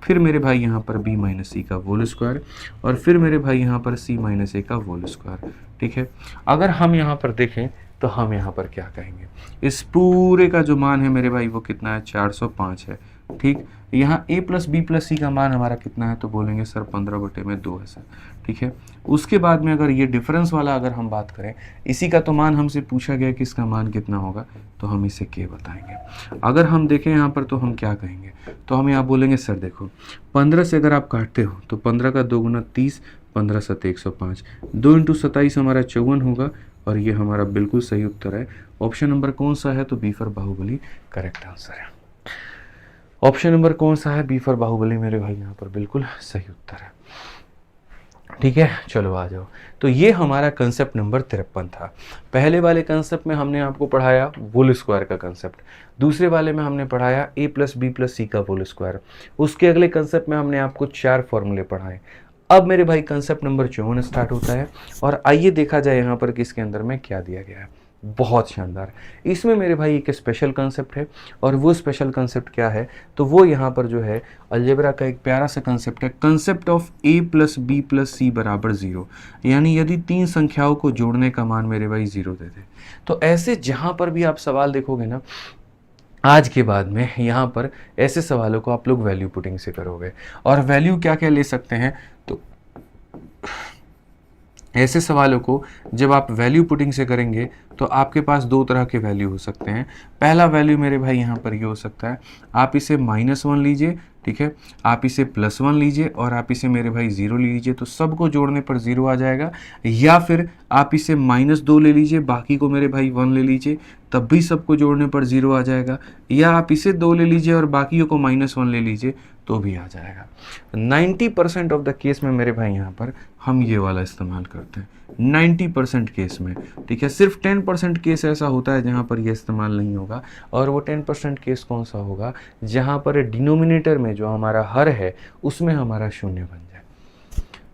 फिर मेरे भाई यहाँ पर b माइनस सी का होल स्क्वायर, और फिर मेरे भाई यहाँ पर c माइनस ए का होल स्क्वायर। ठीक है, अगर हम यहाँ पर देखें तो हम यहाँ पर क्या कहेंगे? इस पूरे का जो मान है मेरे भाई वो कितना है? 405 है। ठीक, यहाँ a plus B plus C का मान हमारा कितना है? तो बोलेंगे सर 15/2 है सर। ठीक है, उसके बाद में अगर ये डिफरेंस वाला अगर हम बात करें, इसी का तो मान हमसे पूछा गया कि इसका मान कितना होगा, तो हम इसे k बताएंगे। अगर हम देखें यहाँ पर तो हम क्या कहेंगे? तो हम यहाँ बोलेंगे सर देखो 15 से अगर आप काटते हो तो 15 का 2 गुना 30, 15 7 105, 2 इंटू 27 हमारा 54 होगा, और ये हमारा बिल्कुल सही उत्तर है। ऑप्शन नंबर कौन सा है? तो B for Baahubali correct answer है। ऑप्शन नंबर कौन सा है? बी फॉर बाहुबली मेरे भाई यहाँ पर बिल्कुल सही उत्तर है। ठीक है, चलो आ जाओ। तो ये हमारा कंसेप्ट नंबर 53 था। पहले वाले कंसेप्ट में हमने आपको पढ़ाया होल स्क्वायर का कंसेप्ट, दूसरे वाले में हमने पढ़ाया a plus B plus C का होल स्क्वायर, उसके अगले कंसेप्ट में हमने आपको 4 फॉर्मूले पढ़ाए। अब मेरे भाई कंसेप्ट नंबर 54 स्टार्ट होता है और आइए देखा जाए यहाँ पर कि इसके अंदर में क्या दिया गया है। बहुत शानदार। इसमें मेरे भाई एक स्पेशल कंसेप्ट है और वो स्पेशल कंसेप्ट क्या है, तो वो यहाँ पर जो है अलजेब्रा का एक प्यारा सा कंसेप्ट है, concept of a plus B plus C बराबर 0। यानी यदि तीन संख्याओं को जोड़ने का मान मेरे भाई 0 दे दे, तो ऐसे जहाँ पर भी आप सवाल देखोगे ना आज के बाद में, यहाँ पर ऐसे सवालों को आप लोग वैल्यू पुटिंग से करोगे। और वैल्यू क्या क्या ले सकते हैं, तो ऐसे सवालों को जब आप वैल्यू पुटिंग से करेंगे तो आपके पास दो तरह के वैल्यू हो सकते हैं। पहला वैल्यू मेरे भाई यहाँ पर ये हो सकता है, आप इसे -1 लीजिए, ठीक है, आप इसे +1 लीजिए और आप इसे मेरे भाई 0 ले लीजिए, तो सबको जोड़ने पर 0 आ जाएगा। या फिर आप इसे -2 ले लीजिए, बाकी को मेरे भाई 1 ले लीजिए, तब भी सबको जोड़ने पर 0 आ जाएगा। या आप इसे 2 ले लीजिए और बाकियों को -1 ले लीजिए, तो भी आ जाएगा। 90% ऑफ द केस में मेरे भाई यहाँ पर हम ये वाला इस्तेमाल करते हैं, 90% केस में, ठीक है। सिर्फ 10% केस ऐसा होता है जहाँ पर ये इस्तेमाल नहीं होगा, और वो 10% केस कौन सा होगा, जहाँ पर डिनोमिनेटर में जो हमारा हर है उसमें हमारा 0 बन जाए।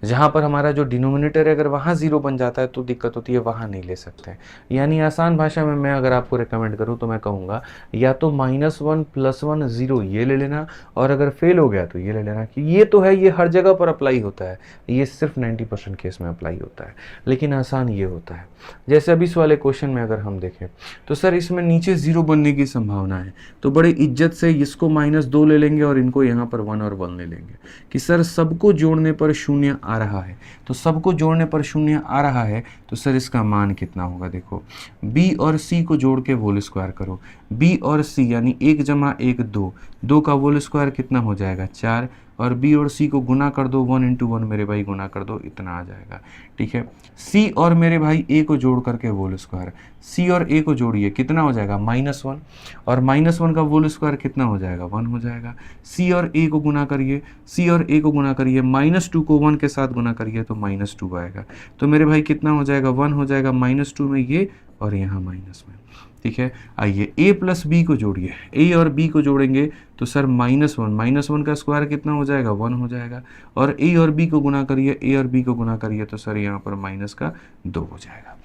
जहाँ पर हमारा जो डिनोमिनेटर है अगर वहाँ 0 बन जाता है तो दिक्कत होती है, वहाँ नहीं ले सकते हैं। यानी आसान भाषा में मैं अगर आपको रिकमेंड करूँ तो मैं कहूँगा या तो -1 +1 0 ये ले लेना, और अगर फेल हो गया तो ये ले लेना, कि ये तो है, ये हर जगह पर अप्लाई होता है, ये सिर्फ 90% केस में अप्लाई होता है, लेकिन आसान ये होता है। जैसे अभी इस वाले क्वेश्चन में अगर हम देखें तो सर इसमें नीचे 0 बनने की संभावना है, तो बड़े इज्जत से इसको -2 ले लेंगे और इनको यहाँ पर 1 और 1 ले लेंगे कि सर सबको जोड़ने पर 0 आ रहा है। तो सबको जोड़ने पर 0 आ रहा है तो सर इसका मान कितना होगा, देखो b और c को जोड़ के होल स्क्वायर करो, b और c यानी 1 + 1 2, 2 का होल स्क्वायर कितना हो जाएगा 4, और b और c को गुना कर दो, 1 × 1 मेरे भाई गुना कर दो, इतना आ जाएगा, ठीक है। c और मेरे भाई a को जोड़ करके होल स्क्वायर, c और a को जोड़िए कितना हो जाएगा -1, और -1 का होल स्क्वायर कितना हो जाएगा 1 हो जाएगा। c और a को गुना करिए, c और a को गुना करिए, -2 को 1 के साथ गुना करिए तो -2 आएगा, तो मेरे भाई कितना हो जाएगा 1 हो जाएगा, -2 में ये और यहाँ माइनस में, ठीक है। आइए a प्लस b को जोड़िए, a और b को जोड़ेंगे तो सर -1 का स्क्वायर कितना हो जाएगा 1 हो जाएगा, और a और b को गुना करिए, a और b को गुना करिए तो सर यहाँ पर -2 हो जाएगा।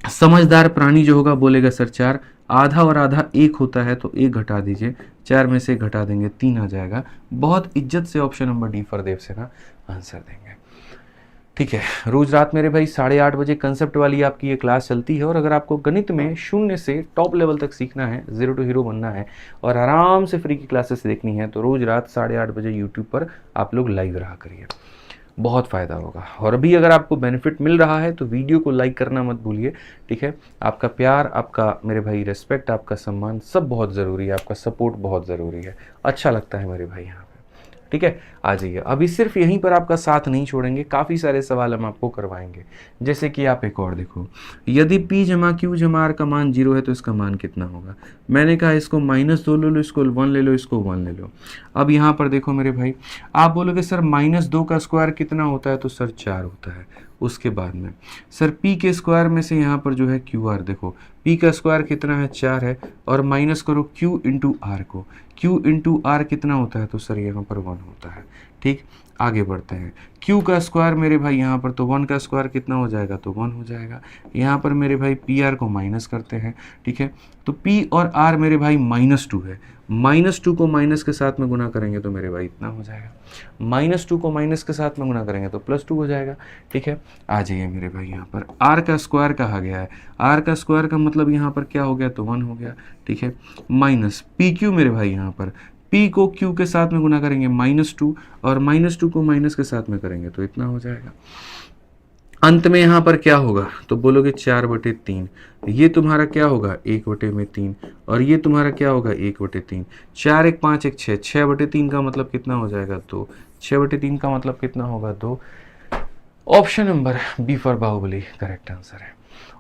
समझदार प्राणी जो होगा बोलेगा सर 4, आधा और आधा 1 होता है तो 1 घटा दीजिए, 4 में से घटा देंगे 3 आ जाएगा। बहुत इज्जत से ऑप्शन नंबर डी फॉरदेव से ना आंसर देंगे, ठीक है। रोज रात मेरे भाई 8:30 बजे कंसेप्ट वाली आपकी ये क्लास चलती है, और अगर आपको गणित में 0 से टॉप लेवल तक सीखना है, 0 टू हीरो बनना है और आराम से फ्री की क्लासेस देखनी है, तो रोज रात 8:30 बजे यूट्यूब पर आप लोग लाइव रहा करिए, बहुत फ़ायदा होगा। और अभी अगर आपको बेनिफिट मिल रहा है तो वीडियो को लाइक करना मत भूलिए, ठीक है। आपका प्यार, आपका मेरे भाई रिस्पेक्ट, आपका सम्मान सब बहुत ज़रूरी है, आपका सपोर्ट बहुत ज़रूरी है, अच्छा लगता है मेरे भाई यहाँ पे, ठीक है। आ जाइए, अभी सिर्फ यहीं पर आपका साथ नहीं छोड़ेंगे, काफ़ी सारे सवाल हम आपको करवाएंगे। जैसे कि आप एक और देखो, यदि p = q = r का मान 0 है तो इसका मान कितना होगा। मैंने कहा इसको -2 ले लो, इसको 1 ले लो, इसको 1 ले लो। अब यहाँ पर देखो मेरे भाई, आप बोलोगे सर -2 का स्क्वायर कितना होता है, तो सर 4 होता है। उसके बाद में सर p के स्क्वायर में से यहाँ पर जो है QR, देखो p का स्क्वायर कितना है 4 है, और माइनस करो q × r को, q × r कितना होता है, तो सर यहाँ पर 1 होता है, ठीक। आगे बढ़ते हैं, q का स्क्वायर मेरे भाई यहाँ पर, तो 1 का स्क्वायर कितना हो जाएगा, तो 1 हो जाएगा। यहाँ पर मेरे भाई PR को माइनस करते हैं, ठीक है। तो p और r मेरे भाई -2 है, -2 को माइनस के साथ में गुना करेंगे तो मेरे भाई इतना हो जाएगा, -2 को माइनस के साथ में गुना करेंगे तो +2 हो जाएगा, ठीक है। आ जाइए मेरे भाई, यहाँ पर r का स्क्वायर कहा गया है, r का स्क्वायर का मतलब यहाँ पर क्या हो गया, तो 1 हो गया, ठीक है। माइनस PQ मेरे भाई, यहाँ पर p को q के साथ में गुना करेंगे -2, और -2 को माइनस के साथ में करेंगे तो इतना हो जाएगा। अंत में यहाँ पर क्या होगा, तो बोलोगे 4/3, ये तुम्हारा क्या होगा 1/3, और ये तुम्हारा क्या होगा 1/3, 4 1 5 1 6, 6/3 का मतलब कितना हो जाएगा 2, 6/3 का मतलब कितना होगा 2। Option number B for Baahubali correct answer है।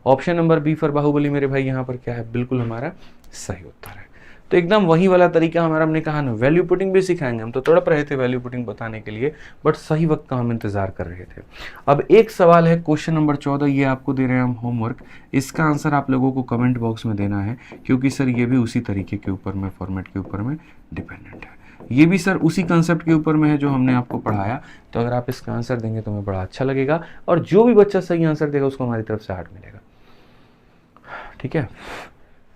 Option number B for Baahubali मेरे भाई यहाँ पर क्या है, बिल्कुल हमारा सही उत्तर है। तो एकदम वही वाला तरीका हमारा, हमने कहा ना वैल्यू पुटिंग भी सिखाएंगे, हम तो तड़प रहे थे वैल्यू पुटिंग बताने के लिए, बट सही वक्त का हम इंतजार कर रहे थे। अब एक सवाल है क्वेश्चन नंबर 14, ये आपको दे रहे हैं हम होमवर्क, इसका आंसर आप लोगों को कमेंट बॉक्स में देना है, क्योंकि सर ये भी उसी तरीके के ऊपर में, फॉर्मेट के ऊपर में डिपेंडेंट है। ये भी सर उसी कंसेप्ट के ऊपर में है जो हमने आपको पढ़ाया। तो अगर आप इसका आंसर देंगे तो हमें बड़ा अच्छा लगेगा, और जो भी बच्चा सही आंसर देगा उसको हमारी तरफ से हार्ट मिलेगा। ठीक है,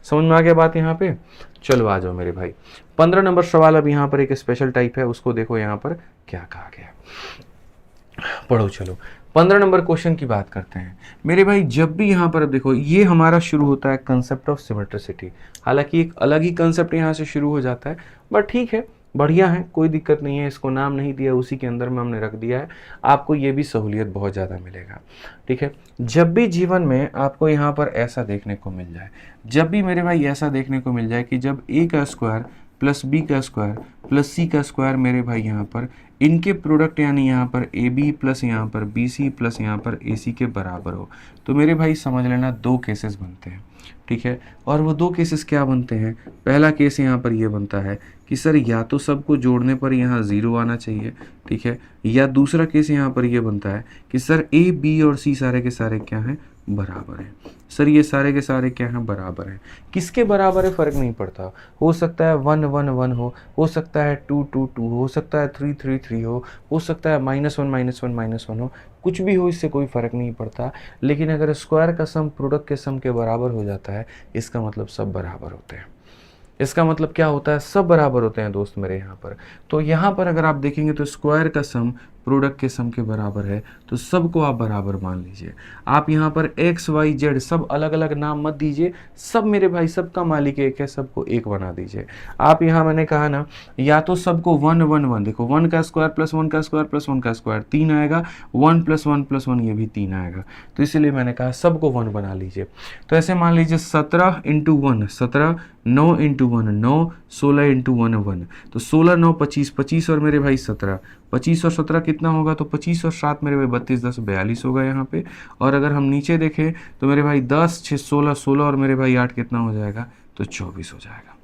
समझ में आ गया बात यहाँ पे? चलो आ जाओ मेरे भाई, 15 नंबर सवाल। अब यहाँ पर एक स्पेशल टाइप है, उसको देखो यहाँ पर क्या कहा गया, पढ़ो। चलो 15 नंबर क्वेश्चन की बात करते हैं मेरे भाई। जब भी यहाँ पर देखो, ये हमारा शुरू होता है कंसेप्ट ऑफ सिमेट्रिसिटी। हालांकि एक अलग ही कंसेप्ट यहाँ से शुरू हो जाता है, बट ठीक है, बढ़िया है, कोई दिक्कत नहीं है। इसको नाम नहीं दिया, उसी के अंदर में हमने रख दिया है, आपको ये भी सहूलियत बहुत ज़्यादा मिलेगा। ठीक है, जब भी जीवन में आपको यहाँ पर ऐसा देखने को मिल जाए, जब भी मेरे भाई ऐसा देखने को मिल जाए कि जब a का स्क्वायर प्लस बी का स्क्वायर प्लस सी का स्क्वायर मेरे भाई यहाँ पर इनके प्रोडक्ट यानी यहाँ पर ए बी प्लस यहाँ पर बी सी प्लस यहाँ पर ए सी के बराबर हो, तो मेरे भाई समझ लेना दो केसेस बनते हैं। ठीक है, और वो दो केसेस क्या बनते हैं? पहला केस यहाँ पर ये बनता है कि सर या तो सबको जोड़ने पर यहाँ ज़ीरो आना चाहिए, ठीक है, या दूसरा केस यहाँ पर ये बनता है कि सर ए बी और सी सारे के सारे क्या हैं? बराबर हैं। सर ये सारे के सारे क्या हैं? बराबर हैं। किसके बराबर है फ़र्क नहीं पड़ता, हो सकता है 1 1 1 हो सकता है 2 2 2 हो सकता है 3 3 3 हो सकता है -1 -1 हो, कुछ भी हो, इससे कोई फ़र्क नहीं पड़ता। लेकिन अगर स्क्वायर का सम प्रोडक्ट के सम के बराबर हो जाता है, इसका मतलब सब बराबर होते हैं। इसका मतलब क्या होता है? सब बराबर होते हैं दोस्त मेरे यहाँ पर। तो यहाँ पर अगर आप देखेंगे तो स्क्वायर का सम प्रोडक्ट के सम के बराबर है, तो सबको आप बराबर मान लीजिए। आप यहाँ पर एक्स वाई जेड सब अलग अलग नाम मत दीजिए, सब मेरे भाई सबका मालिक एक है, सबको एक बना दीजिए। आप यहाँ मैंने कहा ना, या तो सबको 1 1 1, देखो 1 का स्क्वायर प्लस 1 का स्क्वायर प्लस 1 का स्क्वायर 3 आएगा, 1 + 1 + 1 ये भी 3 आएगा, तो इसलिए मैंने कहा सबको 1 बना लीजिए। तो ऐसे मान लीजिए 17 × 1 17, 9 × 1 9, 16 × 1 1, तो 16 9 25 25 और मेरे भाई 17, 25 और 17 कितना होगा? तो 25 और 7 मेरे भाई 32 10 42 होगा यहाँ पे। और अगर हम नीचे देखें तो मेरे भाई 10 6 16 16 और मेरे भाई 8 कितना हो जाएगा? तो 24 हो जाएगा।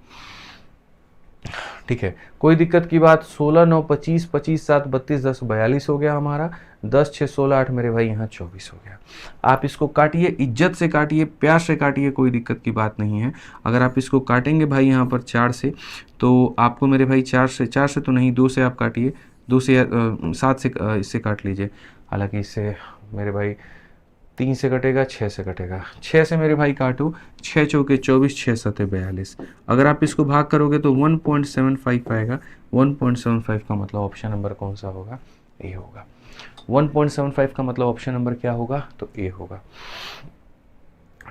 ठीक है, कोई दिक्कत की बात? 16 9 25 25 7 32 10 42 हो गया हमारा, 10 6 16 8 मेरे भाई यहाँ 24 हो गया। आप इसको काटिए, इज्जत से काटिए, प्यार से काटिए, कोई दिक्कत की बात नहीं है। अगर आप इसको काटेंगे भाई यहाँ पर 4 से, तो आपको मेरे भाई 4 से तो नहीं, 2 से आप काटिए, 2 से 7 से इससे काट लीजिए। हालांकि इससे मेरे भाई 3 से कटेगा, 6 से कटेगा, 6 से मेरे भाई काटो, 6 चौके 24, 6 सते 42। अगर आप इसको भाग करोगे तो 1.75 आएगा। 1.75 का मतलब ऑप्शन नंबर कौन सा होगा? ए होगा। 1.75 का मतलब ऑप्शन नंबर क्या होगा? तो ए होगा।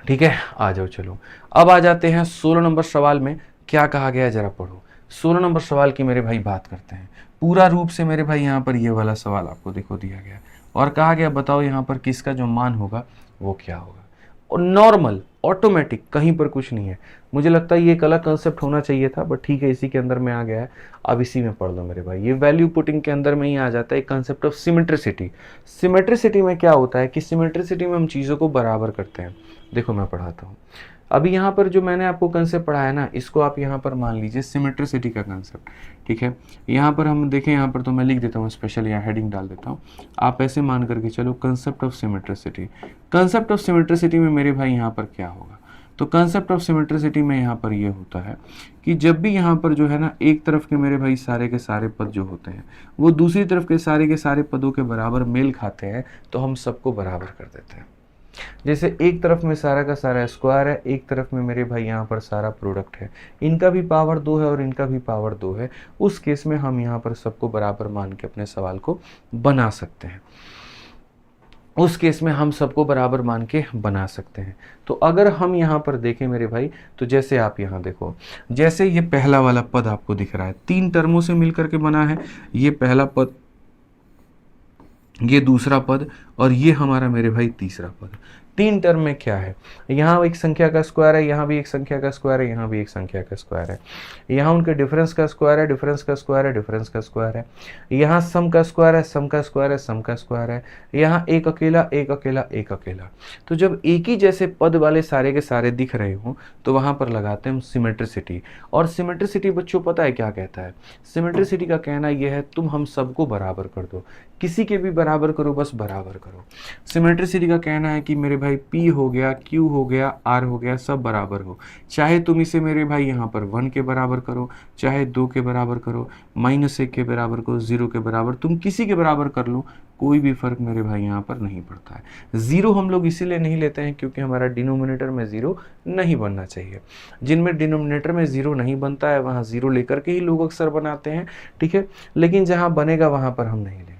ठीक है, आ जाओ। चलो अब आ जाते हैं 16 नंबर सवाल में। क्या कहा गया जरा पढ़ो। 16 नंबर सवाल की मेरे भाई बात करते हैं पूरा रूप से। मेरे भाई यहाँ पर ये वाला सवाल आपको देखो दिया गया और कहा गया बताओ यहाँ पर किसका जो मान होगा वो क्या होगा। और नॉर्मल ऑटोमेटिक, कहीं पर कुछ नहीं है। मुझे लगता है ये एक अलग कंसेप्ट होना चाहिए था, बट ठीक है, इसी के अंदर में आ गया है। अब इसी में पढ़ लो मेरे भाई। ये वैल्यू पुटिंग के अंदर में ही आ जाता है कंसेप्ट ऑफ सिमेट्रिसिटी। सिमेट्रिसिटी में क्या होता है कि सिमेट्रिसिटी में हम चीज़ों को बराबर करते हैं। देखो मैं पढ़ाता हूँ। अभी यहाँ पर जो मैंने आपको कंसेप्ट पढ़ाया ना, इसको आप यहाँ पर मान लीजिए सिमेट्रिसिटी का कंसेप्ट। ठीक है, यहाँ पर हम देखें, यहाँ पर तो मैं लिख देता हूँ स्पेशल, यहाँ हेडिंग डाल देता हूँ। आप ऐसे मान करके चलो concept of symmetricity. Concept of symmetricity में मेरे भाई यहाँ पर क्या होगा? तो कंसेप्ट ऑफ सिमेट्रिसिटी में यहाँ पर ये होता है कि जब भी यहाँ पर जो है ना, एक तरफ के मेरे भाई सारे के सारे पद जो होते हैं वो दूसरी तरफ के सारे पदों के बराबर मेल खाते हैं, तो हम सबको बराबर कर देते हैं। जैसे एक तरफ में सारा का सारा स्क्वायर है, एक तरफ में मेरे भाई यहाँ पर सारा प्रोडक्ट है, इनका भी पावर 2 है और इनका भी पावर 2 है। उस केस में हम यहाँ पर सबको बराबर मान के अपने सवाल को बना सकते हैं। उस केस में हम सबको बराबर मान के बना सकते हैं। तो अगर हम यहाँ पर देखें मेरे भाई, तो जैसे आप यहाँ देखो, जैसे ये पहला वाला पद आपको दिख रहा है, 3 टर्मों से मिलकर के बना है। ये पहला पद, ये दूसरा पद और ये हमारा मेरे भाई तीसरा पद। 3 टर्म में क्या है? यहाँ एक संख्या का स्क्वायर है, यहाँ भी एक संख्या का स्क्वायर है, यहाँ भी एक संख्या का स्क्वायर है। यहाँ उनके डिफरेंस का स्क्वायर है, डिफरेंस का स्क्वायर है, डिफरेंस का स्क्वायर है। यहाँ सम का स्क्वायर है, सम का स्क्वायर है, सम का स्क्वायर है। यहाँ एक अकेला, एक अकेला, एक अकेला। तो जब एक ही जैसे पद वाले सारे के सारे दिख रहे हों तो वहाँ पर लगाते हैं हम सिमेट्रिसिटी। और सिमेट्रिसिटी बच्चों पता है क्या कहता है? सिमेट्रिसिटी का कहना यह है तुम हम सबको बराबर कर दो, किसी के भी बराबर करो, बस बराबर करो। सिमेट्रिसिटी का कहना है कि मेरे भाई P हो गया, Q हो गया, R हो गया, सब बराबर हो। चाहे तुम इसे मेरे भाई यहाँ पर 1 के बराबर करो, चाहे 2 के बराबर करो, -1 के बराबर करो, 0 के बराबर, तुम किसी के बराबर कर लो, कोई भी फर्क मेरे भाई यहाँ पर नहीं पड़ता है। 0 हम लोग इसीलिए नहीं लेते हैं क्योंकि हमारा डिनोमिनेटर में 0 नहीं बनना चाहिए। जिनमें डिनोमिनेटर में 0 नहीं बनता है वहाँ 0 लेकर के ही लोग अक्सर बनाते हैं, ठीक है। लेकिन जहाँ बनेगा वहाँ पर हम नहीं लेंगे।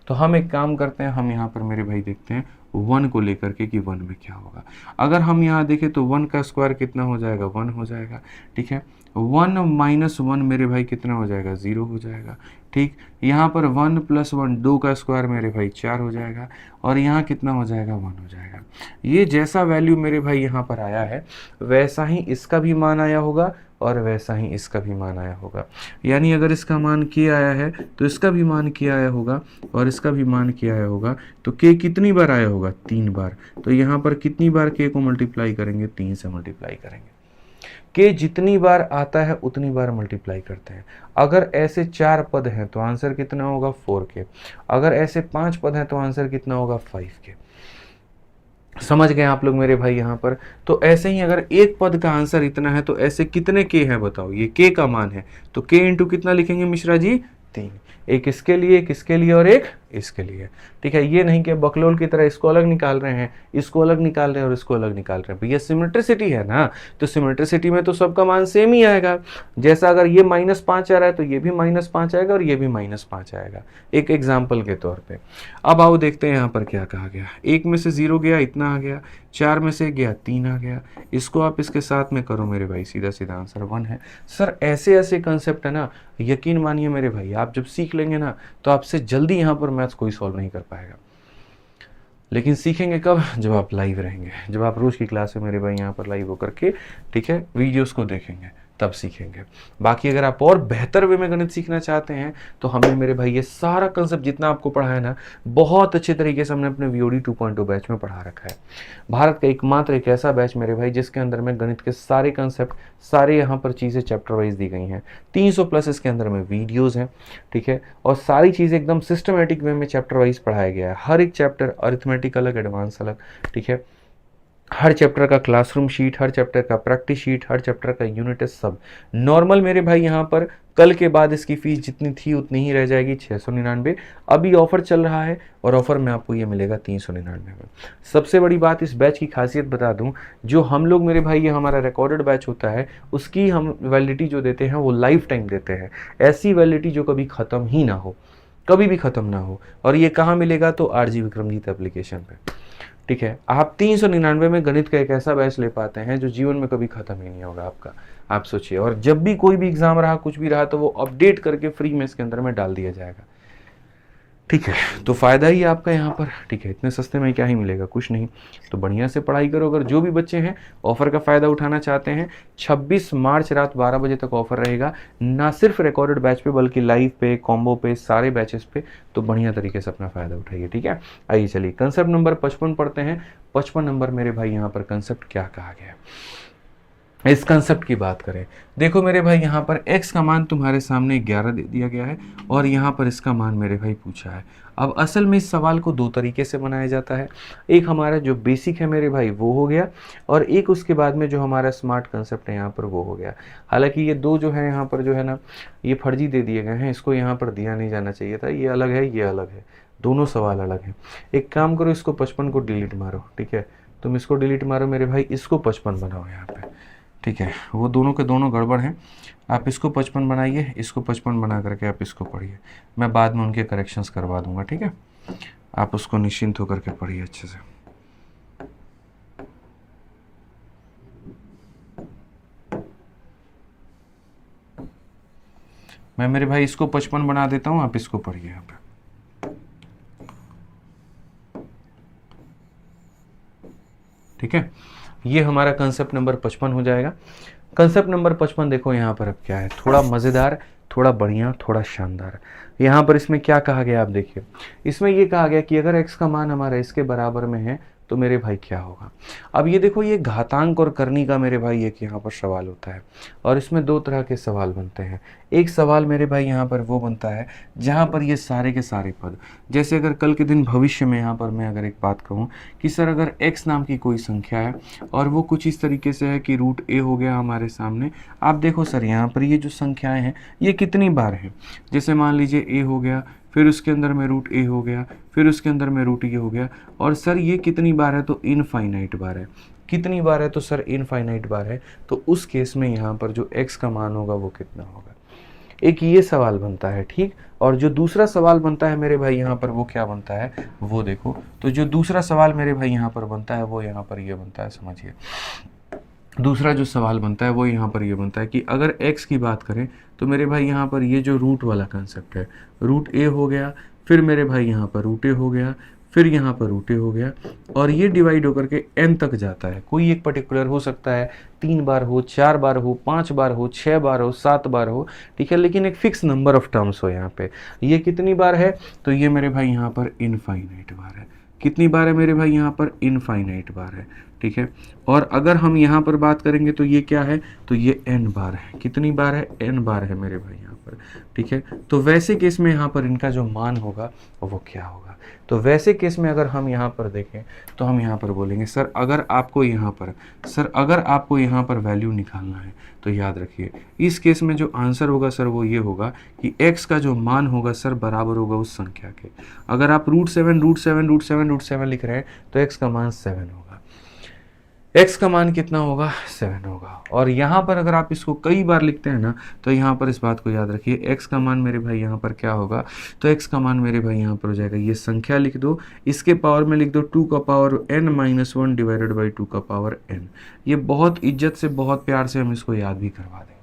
तो हम एक काम करते हैं, हम यहाँ पर मेरे भाई देखते हैं 1 को लेकर के कि 1 में क्या होगा। अगर हम यहाँ देखें तो 1 का स्क्वायर कितना हो जाएगा, 1 हो जाएगा, ठीक है। 1 - 1 मेरे भाई कितना हो जाएगा, 0 हो जाएगा, ठीक। यहाँ पर 1 + 1 2 का स्क्वायर मेरे भाई 4 हो जाएगा, और यहाँ कितना हो जाएगा, 1 हो जाएगा। ये जैसा वैल्यू मेरे भाई यहाँ पर आया है वैसा ही इसका भी मान आया होगा और वैसा ही इसका भी मान आया होगा। यानी अगर इसका मान k आया है तो इसका भी मान k आया होगा और इसका भी मान k आया होगा। तो k कितनी बार आया होगा, 3 बार। तो यहाँ पर कितनी बार k को मल्टीप्लाई करेंगे, 3 से मल्टीप्लाई करेंगे। k जितनी बार आता है उतनी बार मल्टीप्लाई करते हैं। अगर ऐसे 4 पद हैं तो आंसर कितना होगा, 4k। अगर ऐसे 5 पद हैं तो आंसर कितना होगा, 5k। समझ गए आप लोग मेरे भाई यहाँ पर। तो ऐसे ही अगर एक पद का आंसर इतना है तो ऐसे कितने के हैं बताओ, ये के का मान है तो के इंटू कितना लिखेंगे मिश्रा जी, 3। एक इसके लिए, एक इसके लिए और एक इसके लिए, ठीक है। ये नहीं कि बकलोल की तरह इसको अलग निकाल रहे हैं, इसको अलग निकाल रहे हैं और इसको अलग निकाल रहे हैं। भैया सिमेट्रिसिटी है ना, तो सिमेट्रिसिटी में तो सबका मान सेम ही आएगा। जैसा अगर ये -5 आ रहा है तो ये भी -5 आएगा और ये भी -5 आएगा, एक एग्जाम्पल के तौर पे। अब आओ देखते हैं यहाँ पर क्या कहा गया। 1 में से 0 गया, इतना आ गया। 4 में से गया, 3 आ गया। इसको आप इसके साथ में करो मेरे भाई, सीधा सीधा आंसर 1 है। सर ऐसे ऐसे कंसेप्ट है ना, यकीन मानिए मेरे भाई, आप जब सीख लेंगे ना तो आपसे जल्दी यहाँ पर मैथ्स कोई सॉल्व नहीं कर पाएगा। लेकिन सीखेंगे कब, जब आप लाइव रहेंगे, जब आप रोज की क्लास में मेरे भाई यहाँ पर लाइव होकर के, ठीक है, वीडियोस को देखेंगे, तब सीखेंगे। बाकी अगर आप और बेहतर वे में गणित सीखना चाहते हैं तो हमने मेरे भाई ये सारा कंसेप्ट जितना आपको पढ़ा है ना, बहुत अच्छे तरीके से हमने अपने VOD 2.0 बैच में पढ़ा रखा है। भारत का एकमात्र एक ऐसा बैच मेरे भाई जिसके अंदर में गणित के सारे कंसेप्ट, सारे यहाँ पर चीज़ें चैप्टर वाइज दी गई हैं। 300+ इसके अंदर में वीडियोज़ हैं, ठीक है, और सारी चीज़ें एकदम सिस्टमेटिक वे में चैप्टर वाइज पढ़ाया गया है। हर एक चैप्टर अरिथमेटिक अलग, एडवांस अलग, ठीक है। हर चैप्टर का क्लासरूम शीट, हर चैप्टर का प्रैक्टिस शीट, हर चैप्टर का यूनिट टेस्ट, सब नॉर्मल मेरे भाई। यहाँ पर कल के बाद इसकी फीस जितनी थी उतनी ही रह जाएगी, 699। अभी ऑफर चल रहा है और ऑफर में आपको ये मिलेगा 399 में। सबसे बड़ी बात इस बैच की खासियत बता दूं, जो हम लोग मेरे भाई ये हमारा रिकॉर्डेड बैच होता है उसकी हम वैलिडिटी जो देते हैं वो लाइफ टाइम देते हैं। ऐसी वैलिडिटी जो कभी ख़त्म ही ना हो, कभी भी ख़त्म ना हो। और ये कहाँ मिलेगा, तो RG विक्रमजीत एप्लीकेशन पे, ठीक है। आप 399 में गणित का एक ऐसा बैच ले पाते हैं जो जीवन में कभी खत्म ही नहीं होगा आपका। आप सोचिए, और जब भी कोई भी एग्जाम रहा, कुछ भी रहा, तो वो अपडेट करके फ्री में इसके अंदर में डाल दिया जाएगा, ठीक है। तो फ़ायदा ही आपका यहाँ पर, ठीक है। इतने सस्ते में क्या ही मिलेगा, कुछ नहीं। तो बढ़िया से पढ़ाई करो। अगर जो भी बच्चे हैं ऑफ़र का फ़ायदा उठाना चाहते हैं, 26 मार्च रात 12 बजे तक ऑफ़र रहेगा, ना सिर्फ रिकॉर्डेड बैच पे बल्कि लाइव पे, कॉम्बो पे, सारे बैचेस पे। तो बढ़िया तरीके से अपना फ़ायदा उठाइए, ठीक है। आइए चलिए कंसेप्ट नंबर 55 पढ़ते हैं। 55 नंबर मेरे भाई यहाँ पर कंसेप्ट क्या कहा गया है, इस कंसेप्ट की बात करें। देखो मेरे भाई यहाँ पर x का मान तुम्हारे सामने 11 दे दिया गया है और यहाँ पर इसका मान मेरे भाई पूछा है। अब असल में इस सवाल को 2 तरीके से बनाया जाता है। एक हमारा जो बेसिक है मेरे भाई वो हो गया, और एक उसके बाद में जो हमारा स्मार्ट कंसेप्ट है यहाँ पर वो हो गया। हालांकि ये 2 जो है यहाँ पर जो है ना, ये फर्जी दे दिए गए हैं, इसको यहाँ पर दिया नहीं जाना चाहिए था। ये अलग है, ये अलग है, दोनों सवाल अलग हैं। एक काम करो, इसको 55 को डिलीट मारो, ठीक है। तुम इसको डिलीट मारो मेरे भाई, इसको 55 बनाओ यहाँ पे, ठीक है। वो दोनों के दोनों गड़बड़ हैं। आप इसको 55 बनाइए, इसको 55 बना करके आप इसको पढ़िए। मैं बाद में उनके करेक्शंस करवा दूंगा, ठीक है। आप उसको निश्चिंत होकर के पढ़िए अच्छे से। मैं मेरे भाई इसको 55 बना देता हूँ, आप इसको पढ़िए यहाँ पे। ठीक है, ये हमारा कंसेप्ट नंबर 55 हो जाएगा। कंसेप्ट नंबर 55 देखो यहाँ पर अब क्या है, थोड़ा मज़ेदार, थोड़ा बढ़िया, थोड़ा शानदार। यहाँ पर इसमें क्या कहा गया आप देखिए, इसमें ये कहा गया कि अगर x का मान हमारा इसके बराबर में है तो मेरे भाई क्या होगा। अब ये देखो, ये घातांक और करनी का मेरे भाई एक यहाँ पर सवाल होता है और इसमें दो तरह के सवाल बनते हैं। एक सवाल मेरे भाई यहाँ पर वो बनता है जहाँ पर ये सारे के सारे पद, जैसे अगर कल के दिन भविष्य में यहाँ पर मैं अगर एक बात कहूँ कि सर अगर x नाम की कोई संख्या है और वो कुछ इस तरीके से है कि रूट a हो गया हमारे सामने। आप देखो सर यहाँ पर ये जो संख्याएं हैं ये कितनी बार हैं, जैसे मान लीजिए a हो गया, फिर उसके अंदर में रूट a हो गया, फिर उसके अंदर में रूट a हो गया, और सर ये कितनी बार है, तो इनफाइनाइट बार है। कितनी बार है, तो सर इनफाइनाइट बार है। तो उस केस में यहाँ पर जो x का मान होगा वो कितना होगा, एक ये सवाल बनता है, ठीक। और जो दूसरा सवाल बनता है मेरे भाई यहाँ पर वो क्या बनता है, वो देखो। तो जो दूसरा सवाल मेरे भाई यहाँ पर बनता है वो यहाँ पर ये बनता है, समझिए। दूसरा जो सवाल बनता है वो यहाँ पर ये बनता है कि अगर x की बात करें तो मेरे भाई यहाँ पर ये जो रूट वाला कंसेप्ट है, रूट a हो गया, फिर मेरे भाई यहाँ पर रूट a हो गया, फिर यहाँ पर रूट a हो गया, और ये डिवाइड होकर के n तक जाता है। कोई एक पर्टिकुलर हो सकता है, 3 बार हो, 4 बार हो, 5 बार हो, 6 बार हो, 7 बार हो, ठीक है, लेकिन एक फिक्स नंबर ऑफ टर्म्स हो यहाँ पे। ये कितनी बार है, तो ये मेरे भाई यहाँ पर इनफाइनाइट बार है। कितनी बार है मेरे भाई यहाँ पर, इनफाइनाइट बार है, ठीक है। और अगर हम यहाँ पर बात करेंगे तो ये क्या है, तो ये n बार है। कितनी बार है, n बार है मेरे भाई यहाँ पर, ठीक है। तो वैसे केस में यहाँ पर इनका जो मान होगा वो क्या होगा। तो वैसे केस में अगर हम यहाँ पर देखें तो हम यहाँ पर बोलेंगे सर अगर आपको यहाँ पर वैल्यू निकालना है तो याद रखिए इस केस में जो आंसर होगा सर वो ये होगा कि x का जो मान होगा सर बराबर होगा उस संख्या के। अगर आप √7 लिख रहे हैं तो x का मान 7 होगा। x का मान कितना होगा, 7 होगा। और यहाँ पर अगर आप इसको कई बार लिखते हैं ना तो यहाँ पर इस बात को याद रखिए, x का मान मेरे भाई यहाँ पर क्या होगा, तो x का मान मेरे भाई यहाँ पर हो जाएगा, ये संख्या लिख दो, इसके पावर में लिख दो 2 का पावर n-1 डिवाइडेड बाई 2 का पावर n। ये बहुत इज्जत से, बहुत प्यार से हम इसको याद भी करवा देंगे।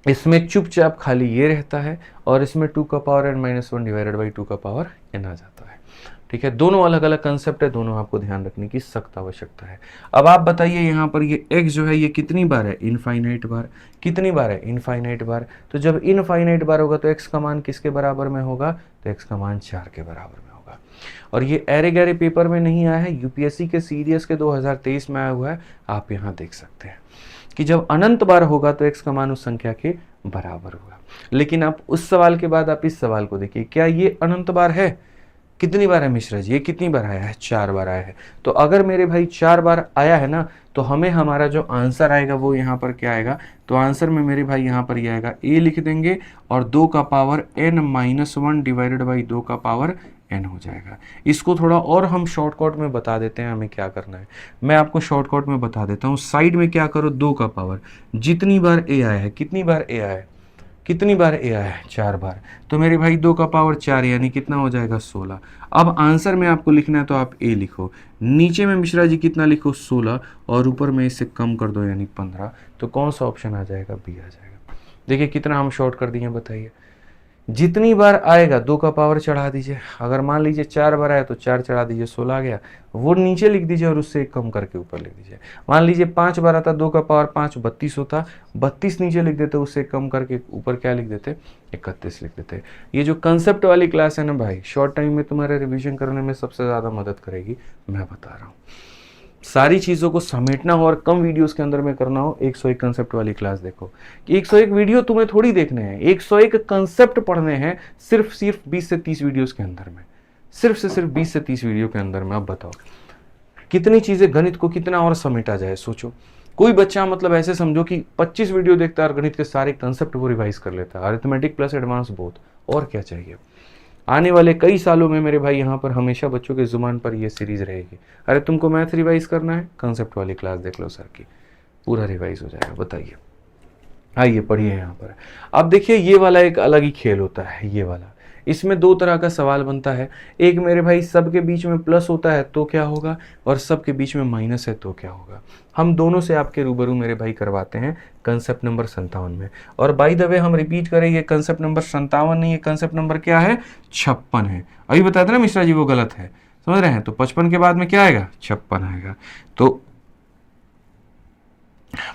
इसमें चुपचाप खाली ये रहता है और इसमें 2 का पावर n-1 डिवाइडेड बाई 2 का पावर n आ जाता है, ठीक है। दोनों अलग अलग कंसेप्ट है, दोनों आपको ध्यान रखने की सख्त आवश्यकता है। अब आप बताइए यहाँ पर ये x जो है ये कितनी बार है, इनफाइनाइट बार। कितनी बार है, इनफाइनाइट बार। तो जब इनफाइनाइट बार होगा तो x का मान किसके बराबर में होगा, तो x का मान 4 के बराबर में होगा। और ये एरे गैरे पेपर में नहीं आया है, यूपीएससी के सीरियस के 2023 में आया हुआ है, आप यहाँ देख सकते हैं कि जब अनंत बार होगा तो x का मान उस संख्या के बराबर होगा। लेकिन आप उस सवाल के बाद आप इस सवाल को देखिए, क्या ये अनंत बार है, कितनी बार है मिश्रा जी, ये कितनी बार आया है, 4 बार आया है। तो अगर मेरे भाई 4 बार आया है ना तो हमें हमारा जो आंसर आएगा वो यहाँ पर क्या आएगा, तो आंसर में मेरे भाई यहाँ पर ये आएगा a लिख देंगे और 2 का पावर n-1 डिवाइडेड बाई 2 का पावर n हो जाएगा। इसको थोड़ा और हम शॉर्टकट में बता देते हैं हमें क्या करना है। मैं आपको शॉर्टकट में बता देता हूँ। साइड में क्या करो, 2 का पावर, जितनी बार a आया है, कितनी बार a आया है, कितनी बार a आया है, 4 बार। तो मेरे भाई 2 का पावर 4 यानी कितना हो जाएगा, 16। अब आंसर में आपको लिखना है तो आप a लिखो, नीचे में मिश्रा जी कितना लिखो, 16, और ऊपर में इससे कम कर दो यानी 15। तो कौन सा ऑप्शन आ जाएगा, b आ जाएगा। देखिए कितना हम शॉर्ट कर दिए, बताइए। जितनी बार आएगा 2 का पावर चढ़ा दीजिए। अगर मान लीजिए 4 बार आया तो 4 चढ़ा दीजिए, 16 आ गया, वो नीचे लिख दीजिए और उससे कम करके ऊपर लिख दीजिए। मान लीजिए 5 बार आता, 2 का पावर 5 32 होता, 32 नीचे लिख देते, उससे कम करके ऊपर क्या लिख देते, 31 लिख देते। ये जो कंसेप्ट वाली क्लास है ना भाई, शॉर्ट टाइम में तुम्हारे रिविजन करने में सबसे ज़्यादा मदद करेगी, मैं बता रहा हूँ। सारी चीज़ों को समेटना हो और कम वीडियोस के अंदर में करना हो, 101 कंसेप्ट वाली क्लास देखो। कि 101 वीडियो तुम्हें थोड़ी देखने हैं, 101 कंसेप्ट पढ़ने हैं सिर्फ 20 से 30 वीडियोस के अंदर में, सिर्फ 20 से 30 वीडियो के अंदर में। अब बताओ कितनी चीज़ें, गणित को कितना और समेटा जाए, सोचो। कोई बच्चा मतलब ऐसे समझो कि 25 वीडियो देखता है और गणित के सारे कंसेप्ट को रिवाइज कर लेता है, अरिथमेटिक प्लस एडवांस बोथ, और क्या चाहिए। आने वाले कई सालों में मेरे भाई यहाँ पर हमेशा बच्चों के जुबान पर ये सीरीज रहेगी। अरे तुमको मैथ रिवाइज करना है, कंसेप्ट वाली क्लास देख लो सर की, पूरा रिवाइज हो जाएगा। बताइए, आइए पढ़िए यहाँ पर। अब देखिए ये वाला एक अलग ही खेल होता है, ये वाला। इसमें 2 तरह का सवाल बनता है। एक मेरे भाई सबके बीच में प्लस होता है तो क्या होगा, और सबके बीच में माइनस है तो क्या होगा। हम दोनों से आपके रूबरू मेरे भाई करवाते हैं कंसेप्ट नंबर 57 में। और बाय द वे हम रिपीट करें, ये कंसेप्ट नंबर 57 नहीं है, कंसेप्ट नंबर क्या है, 56 है। अभी बताया था ना मिश्रा जी वो गलत है, समझ रहे हैं। तो 55 के बाद में क्या आएगा, 56 आएगा। तो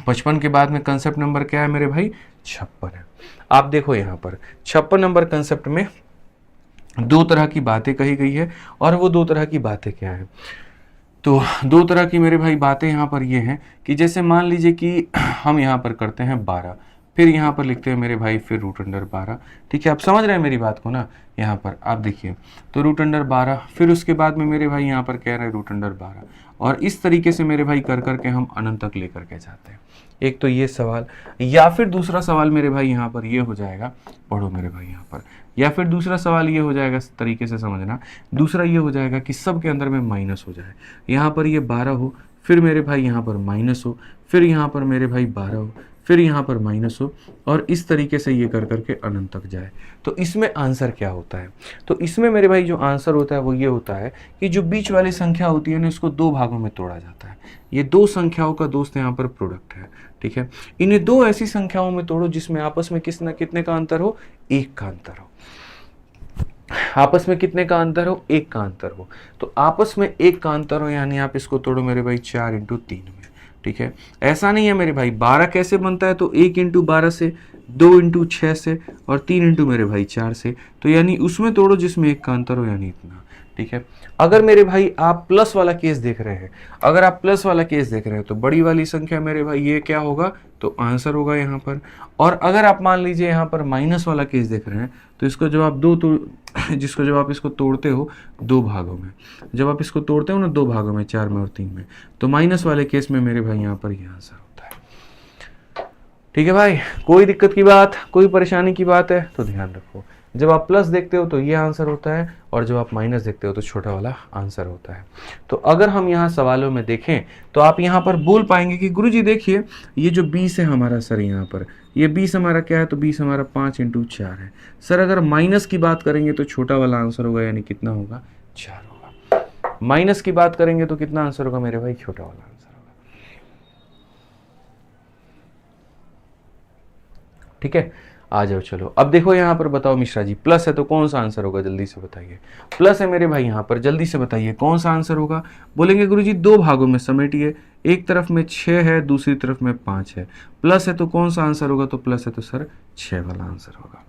55 के बाद में कंसेप्ट नंबर क्या है मेरे भाई, 56 है। आप देखो यहाँ पर 56 नंबर कंसेप्ट में 2 तरह की बातें कही गई है, और वो 2 तरह की बातें क्या है। तो दो तरह की मेरे भाई बातें यहाँ पर ये हैं कि जैसे मान लीजिए कि हम यहाँ पर करते हैं 12, फिर यहाँ पर लिखते हैं मेरे भाई फिर √12। ठीक है, आप समझ रहे हैं मेरी बात को ना। यहाँ पर आप देखिए तो √12, फिर उसके बाद में मेरे भाई यहाँ पर कह रहे हैं √12, और इस तरीके से मेरे भाई कर करके हम अनंत तक लेकर के जाते हैं। एक तो ये सवाल, या फिर दूसरा सवाल मेरे भाई यहाँ पर ये हो जाएगा, पढ़ो मेरे भाई यहाँ पर, या फिर दूसरा सवाल ये हो जाएगा, इस तरीके से समझना, दूसरा ये हो जाएगा कि सब के अंदर में माइनस हो जाए। यहाँ पर ये 12 हो, फिर मेरे भाई यहाँ पर माइनस हो, फिर यहाँ पर मेरे भाई 12 हो, फिर यहाँ पर माइनस हो, और इस तरीके से ये कर करके अनंत तक जाए। तो इसमें आंसर क्या होता है? तो इसमें मेरे भाई जो आंसर होता है वो ये होता है कि जो बीच वाली संख्या होती है ना, इसको दो भागों में तोड़ा जाता है। ये दो संख्याओं का दोस्त यहाँ पर प्रोडक्ट है। ठीक है, इन्हें दो ऐसी संख्याओं में तोड़ो जिसमें आपस में कितने का अंतर हो? 1 का अंतर हो। आपस में कितने का अंतर हो? 1 का अंतर हो। तो आपस में 1 का अंतर हो, यानी आप इसको तोड़ो मेरे भाई 4 × 3 में। ठीक है, ऐसा नहीं है मेरे भाई 12 कैसे बनता है, तो 1 × 12 से, 2 × 6 से, और 3 × मेरे भाई 4 से। तो यानी उसमें तोड़ो जिसमें 1 का अंतर हो, यानी इतना। ठीक है, अगर मेरे भाई आप प्लस वाला केस देख रहे हैं, अगर आप प्लस वाला केस देख रहे हैं तो बड़ी वाली संख्या मेरे भाई ये क्या होगा? तो आंसर होगा यहाँ पर। और अगर आप मान लीजिए यहाँ पर माइनस वाला केस देख रहे हैं, तो इसको जब आप जिसको जब आप इसको तोड़ते हो 2 भागों में, जब आप इसको तोड़ते हो ना 2 भागों में, 4 में और 3 में, तो माइनस वाले केस में मेरे भाई यहाँ पर ये आंसर होता है। ठीक है भाई, कोई दिक्कत की बात, कोई परेशानी की बात है तो ध्यान रखो। जब आप प्लस देखते हो तो ये आंसर होता है, और जब आप माइनस देखते हो तो छोटा वाला आंसर होता है। तो अगर हम यहाँ सवालों में देखें तो आप यहाँ पर बोल पाएंगे कि गुरुजी देखिए ये जो 20 है हमारा, सर यहाँ पर ये 20 हमारा क्या है? तो 20 हमारा 5 × 4 है। सर अगर माइनस की बात करेंगे तो छोटा वाला आंसर होगा, यानी कितना होगा? 4 होगा। माइनस की बात करेंगे तो कितना आंसर होगा मेरे भाई? छोटा वाला आंसर होगा। ठीक है, आ जाओ चलो। अब देखो यहाँ पर बताओ मिश्रा जी, प्लस है तो कौन सा आंसर होगा? जल्दी से बताइए। प्लस है मेरे भाई यहाँ पर, जल्दी से बताइए कौन सा आंसर होगा? बोलेंगे गुरुजी 2 भागों में समेटिए, एक तरफ में 6 है, दूसरी तरफ में 5 है। प्लस है तो कौन सा आंसर होगा? तो प्लस है तो सर 6 वाला आंसर होगा।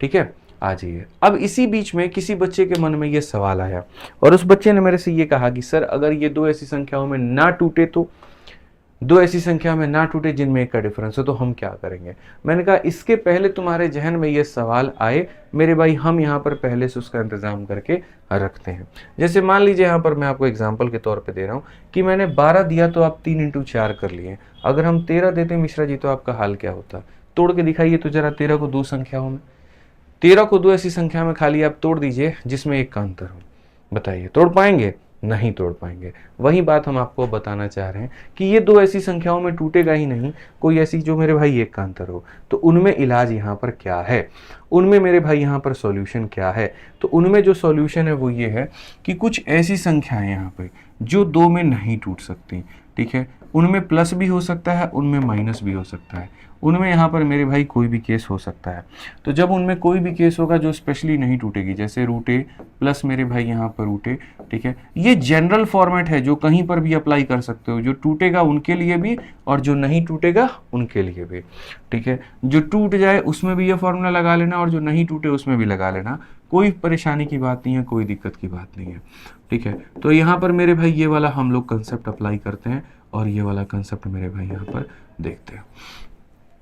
ठीक है, आ जाइए। अब इसी बीच में किसी बच्चे के मन में ये सवाल आया, और उस बच्चे ने मेरे से ये कहा कि सर अगर ये 2 ऐसी संख्याओं में ना टूटे, तो 2 ऐसी संख्या में ना टूटे जिनमें 1 का डिफरेंस हो, तो हम क्या करेंगे? मैंने कहा इसके पहले तुम्हारे जहन में ये सवाल आए मेरे भाई, हम यहाँ पर पहले से उसका इंतजाम करके रखते हैं। जैसे मान लीजिए यहाँ पर मैं आपको एग्जांपल के तौर पे दे रहा हूँ कि मैंने 12 दिया तो आप 3 × 4 कर लिए। अगर हम 13 देते मिश्रा जी तो आपका हाल क्या होता? तोड़ के दिखाइए तो जरा 13 को 2 संख्याओं में, 13 को 2 ऐसी संख्या में खाली आप तोड़ दीजिए जिसमें 1 का अंतर हो। बताइए तोड़ पाएंगे? नहीं तोड़ पाएंगे। वही बात हम आपको बताना चाह रहे हैं कि ये 2 ऐसी संख्याओं में टूटेगा ही नहीं, कोई ऐसी जो मेरे भाई 1 का अंतर हो। तो उनमें इलाज यहाँ पर क्या है? उनमें मेरे भाई यहाँ पर सॉल्यूशन क्या है? तो उनमें जो सॉल्यूशन है वो ये है कि कुछ ऐसी संख्याएं यहाँ पे जो 2 में नहीं टूट सकती। ठीक है, उनमें प्लस भी हो सकता है, उनमें माइनस भी हो सकता है, उनमें यहाँ पर मेरे भाई कोई भी केस हो सकता है। तो जब उनमें कोई भी केस होगा जो स्पेशली नहीं टूटेगी, जैसे √a प्लस मेरे भाई यहाँ पर √a, ठीक है, ये जनरल फॉर्मेट है जो कहीं पर भी अप्लाई कर सकते हो, जो टूटेगा उनके लिए भी और जो नहीं टूटेगा उनके लिए भी। ठीक है, जो टूट जाए उसमें भी ये फॉर्मूला लगा लेना और जो नहीं टूटे उसमें भी लगा लेना, कोई परेशानी की बात नहीं है, कोई दिक्कत की बात नहीं है। ठीक है, तो यहाँ पर मेरे भाई ये वाला हम लोग कंसेप्ट अप्लाई करते हैं और ये वाला कंसेप्ट मेरे भाई यहाँ पर देखते हैं।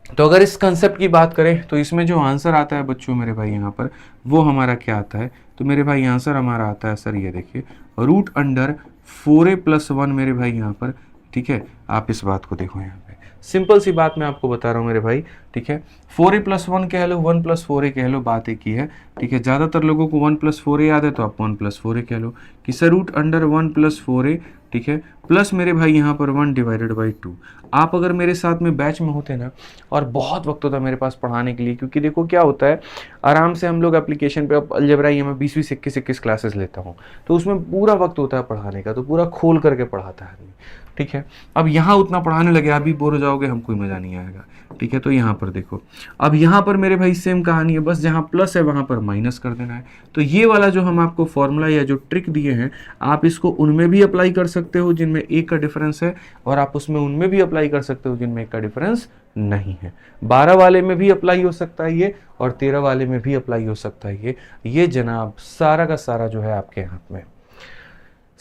तो अगर इस कंसेप्ट की बात करें तो इसमें जो आंसर आता है बच्चों मेरे भाई यहाँ पर, वो हमारा क्या आता है? तो मेरे भाई आंसर हमारा आता है सर ये देखिए √4a + 1 मेरे भाई यहाँ पर। ठीक है, आप इस बात को देखो यहाँ पे, सिंपल सी बात मैं आपको बता रहा हूँ मेरे भाई। ठीक है, 4a + 1 कह लो, 1 + 4a कह लो, बात एक ही है। ठीक है, ज़्यादातर लोगों को 1 + 4a याद है तो आप 1 + 4a कह लो कि सर √1 + 4a। ठीक है, प्लस मेरे भाई यहाँ पर 1/2। आप अगर मेरे साथ में बैच में होते ना, और बहुत वक्त होता मेरे पास पढ़ाने के लिए, क्योंकि देखो क्या होता है, आराम से हम लोग एप्लीकेशन पे, अब अलजेब्रा ये मैं 20-20 21-21 क्लासेस लेता हूँ, तो उसमें पूरा वक्त होता है पढ़ाने का, तो पूरा खोल करके पढ़ाता है आदमी। ठीक है, अब यहाँ उतना पढ़ाने लगे आप भी बोर हो जाओगे, हम कोई मज़ा नहीं आएगा। ठीक है, तो यहाँ पर देखो, अब यहाँ पर मेरे भाई सेम कहानी है, बस जहाँ प्लस है वहाँ पर माइनस कर देना है। तो ये वाला जो हम आपको फॉर्मूला या जो ट्रिक दिए हैं, आप इसको उनमें भी अप्लाई कर सकते हो जिनमें 1 का डिफरेंस है, और आप उसमें उनमें भी अप्लाई कर सकते हो जिनमें 1 का डिफरेंस नहीं है। 12 वाले में भी अप्लाई हो सकता है ये, और 13 वाले में भी अप्लाई हो सकता है ये जनाब, सारा का सारा जो है आपके हाथ में।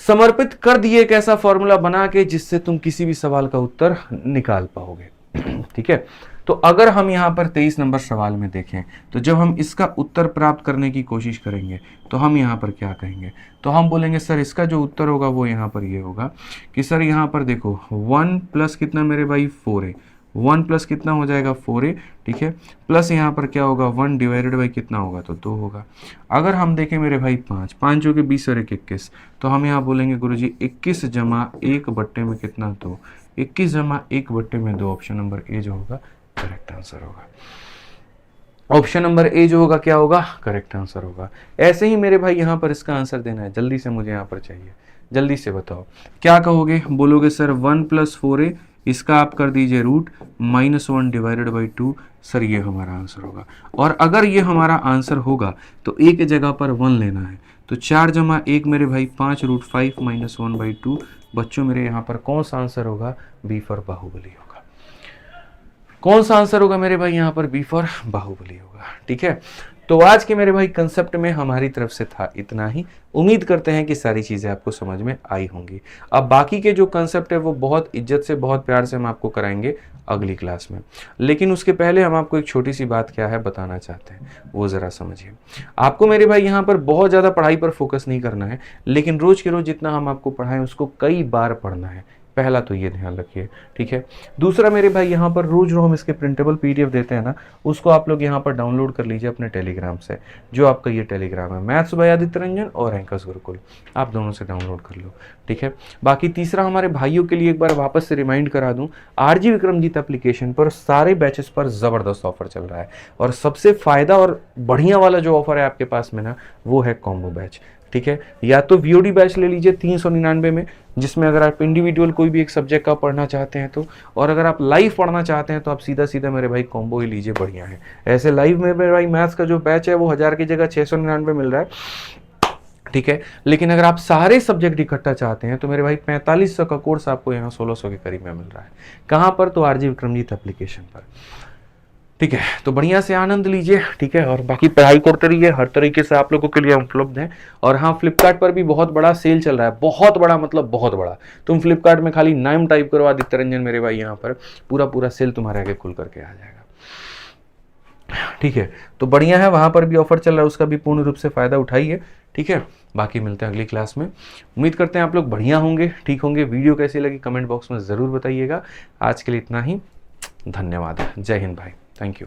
समर्पित कर दिए एक ऐसा फॉर्मूला बना के जिससे तुम किसी भी सवाल का उत्तर निकाल पाओगे। ठीक है, तो अगर हम यहाँ पर 23 नंबर सवाल में देखें तो जब हम इसका उत्तर प्राप्त करने की कोशिश करेंगे तो हम यहाँ पर क्या कहेंगे, तो हम बोलेंगे सर इसका जो उत्तर होगा वो यहाँ पर ये होगा कि सर यहाँ पर देखो 1 प्लस कितना मेरे भाई 4a, 1 प्लस कितना हो जाएगा 4a, ठीक है, प्लस यहाँ पर क्या होगा 1 डिवाइडेड बाई कितना होगा तो 2 होगा। अगर हम देखें मेरे भाई 5 5 हो के 20 और 1 21, तो हम यहाँ बोलेंगे गुरुजी 21 जमा 1 बट्टे में कितना 2, 21 जमा 1 बट्टे में 2, ऑप्शन नंबर ए जो होगा करेक्ट आंसर होगा। ऑप्शन नंबर ए जो होगा क्या होगा करेक्ट आंसर होगा। ऐसे ही मेरे भाई यहाँ पर इसका आंसर देना है, जल्दी से मुझे यहाँ पर चाहिए, जल्दी से बताओ क्या कहोगे, बोलोगे सर 1 प्लस 4a, इसका आप कर दीजिए रूट -1 डिवाइडेड बाई 2, सर ये हमारा आंसर होगा। और अगर ये हमारा आंसर होगा तो ए के जगह पर 1 लेना है, तो 4 जमा 1 मेरे भाई 5 रूट 5 -1 बाई 2, बच्चों मेरे यहाँ पर कौन सा आंसर होगा, बी फॉर बाहुबली होगा। कौन सा आंसर होगा मेरे भाई यहाँ पर, बी फॉर बाहुबली होगा। ठीक है, तो आज के मेरे भाई कंसेप्ट में हमारी तरफ से था इतना ही। उम्मीद करते हैं कि सारी चीज़ें आपको समझ में आई होंगी। अब बाकी के जो कंसेप्ट है वो बहुत इज्जत से बहुत प्यार से हम आपको कराएंगे अगली क्लास में, लेकिन उसके पहले हम आपको एक छोटी सी बात क्या है बताना चाहते हैं, वो ज़रा समझिए। आपको मेरे भाई यहाँ पर बहुत ज़्यादा पढ़ाई पर फोकस नहीं करना है, लेकिन रोज़ के रोज़ जितना हम आपको पढ़ाएं उसको कई बार पढ़ना है, पहला तो ये ध्यान रखिए। ठीक है, दूसरा मेरे भाई यहाँ पर रोज हम इसके प्रिंटेबल पीडीएफ देते हैं ना, उसको आप लोग यहाँ पर डाउनलोड कर लीजिए अपने टेलीग्राम से, जो आपका ये टेलीग्राम है मैथ्स बाय आदित्य रंजन और एंकर्स गुरुकुल, आप दोनों से डाउनलोड कर लो। ठीक है, बाकी तीसरा हमारे भाइयों के लिए एक बार वापस से रिमाइंड करा दूं, आरजी विक्रमजीत एप्लीकेशन पर सारे बैचेस पर ज़बरदस्त ऑफर चल रहा है, और सबसे फ़ायदा और बढ़िया वाला जो ऑफर है आपके पास में ना, वो है कॉम्बो बैच। ठीक है, या तो वीओडी बैच ले लीजिए 399 में, जिसमें अगर आप इंडिविजुअल कोई भी एक सब्जेक्ट का पढ़ना चाहते हैं तो, और अगर आप लाइव पढ़ना चाहते हैं तो आप सीधा सीधा मेरे भाई कॉम्बो ही लीजिए, बढ़िया है। ऐसे लाइव में मेरे भाई मैथ्स का जो बैच है वो 1000 की जगह 699 मिल रहा है। ठीक है, लेकिन अगर आप सारे सब्जेक्ट इकट्ठा चाहते हैं तो मेरे भाई 4500 का कोर्स आपको यहाँ 1600 के करीब में मिल रहा है। कहाँ पर, तो आरजी विक्रमजीत एप्लीकेशन पर। ठीक है, तो बढ़िया से आनंद लीजिए। ठीक है, और बाकी पढ़ाई करते रहिए, हर तरीके से आप लोगों के लिए हम उपलब्ध हैं। और हाँ, फ्लिपकार्ट पर भी बहुत बड़ा सेल चल रहा है, बहुत बड़ा मतलब बहुत बड़ा। तुम फ्लिपकार्ट में खाली नाम टाइप करो आदित्य रंजन, मेरे भाई यहाँ पर पूरा सेल तुम्हारे आगे खुल करके आ जाएगा। ठीक है, तो बढ़िया है, वहाँ पर भी ऑफर चल रहा है, उसका भी पूर्ण रूप से फ़ायदा उठाइए। ठीक है, बाकी मिलते हैं अगली क्लास में। उम्मीद करते हैं आप लोग बढ़िया होंगे, ठीक होंगे। वीडियो कैसी लगी कमेंट बॉक्स में ज़रूर बताइएगा। आज के लिए इतना ही, धन्यवाद, जय हिंद भाई, थैंक यू।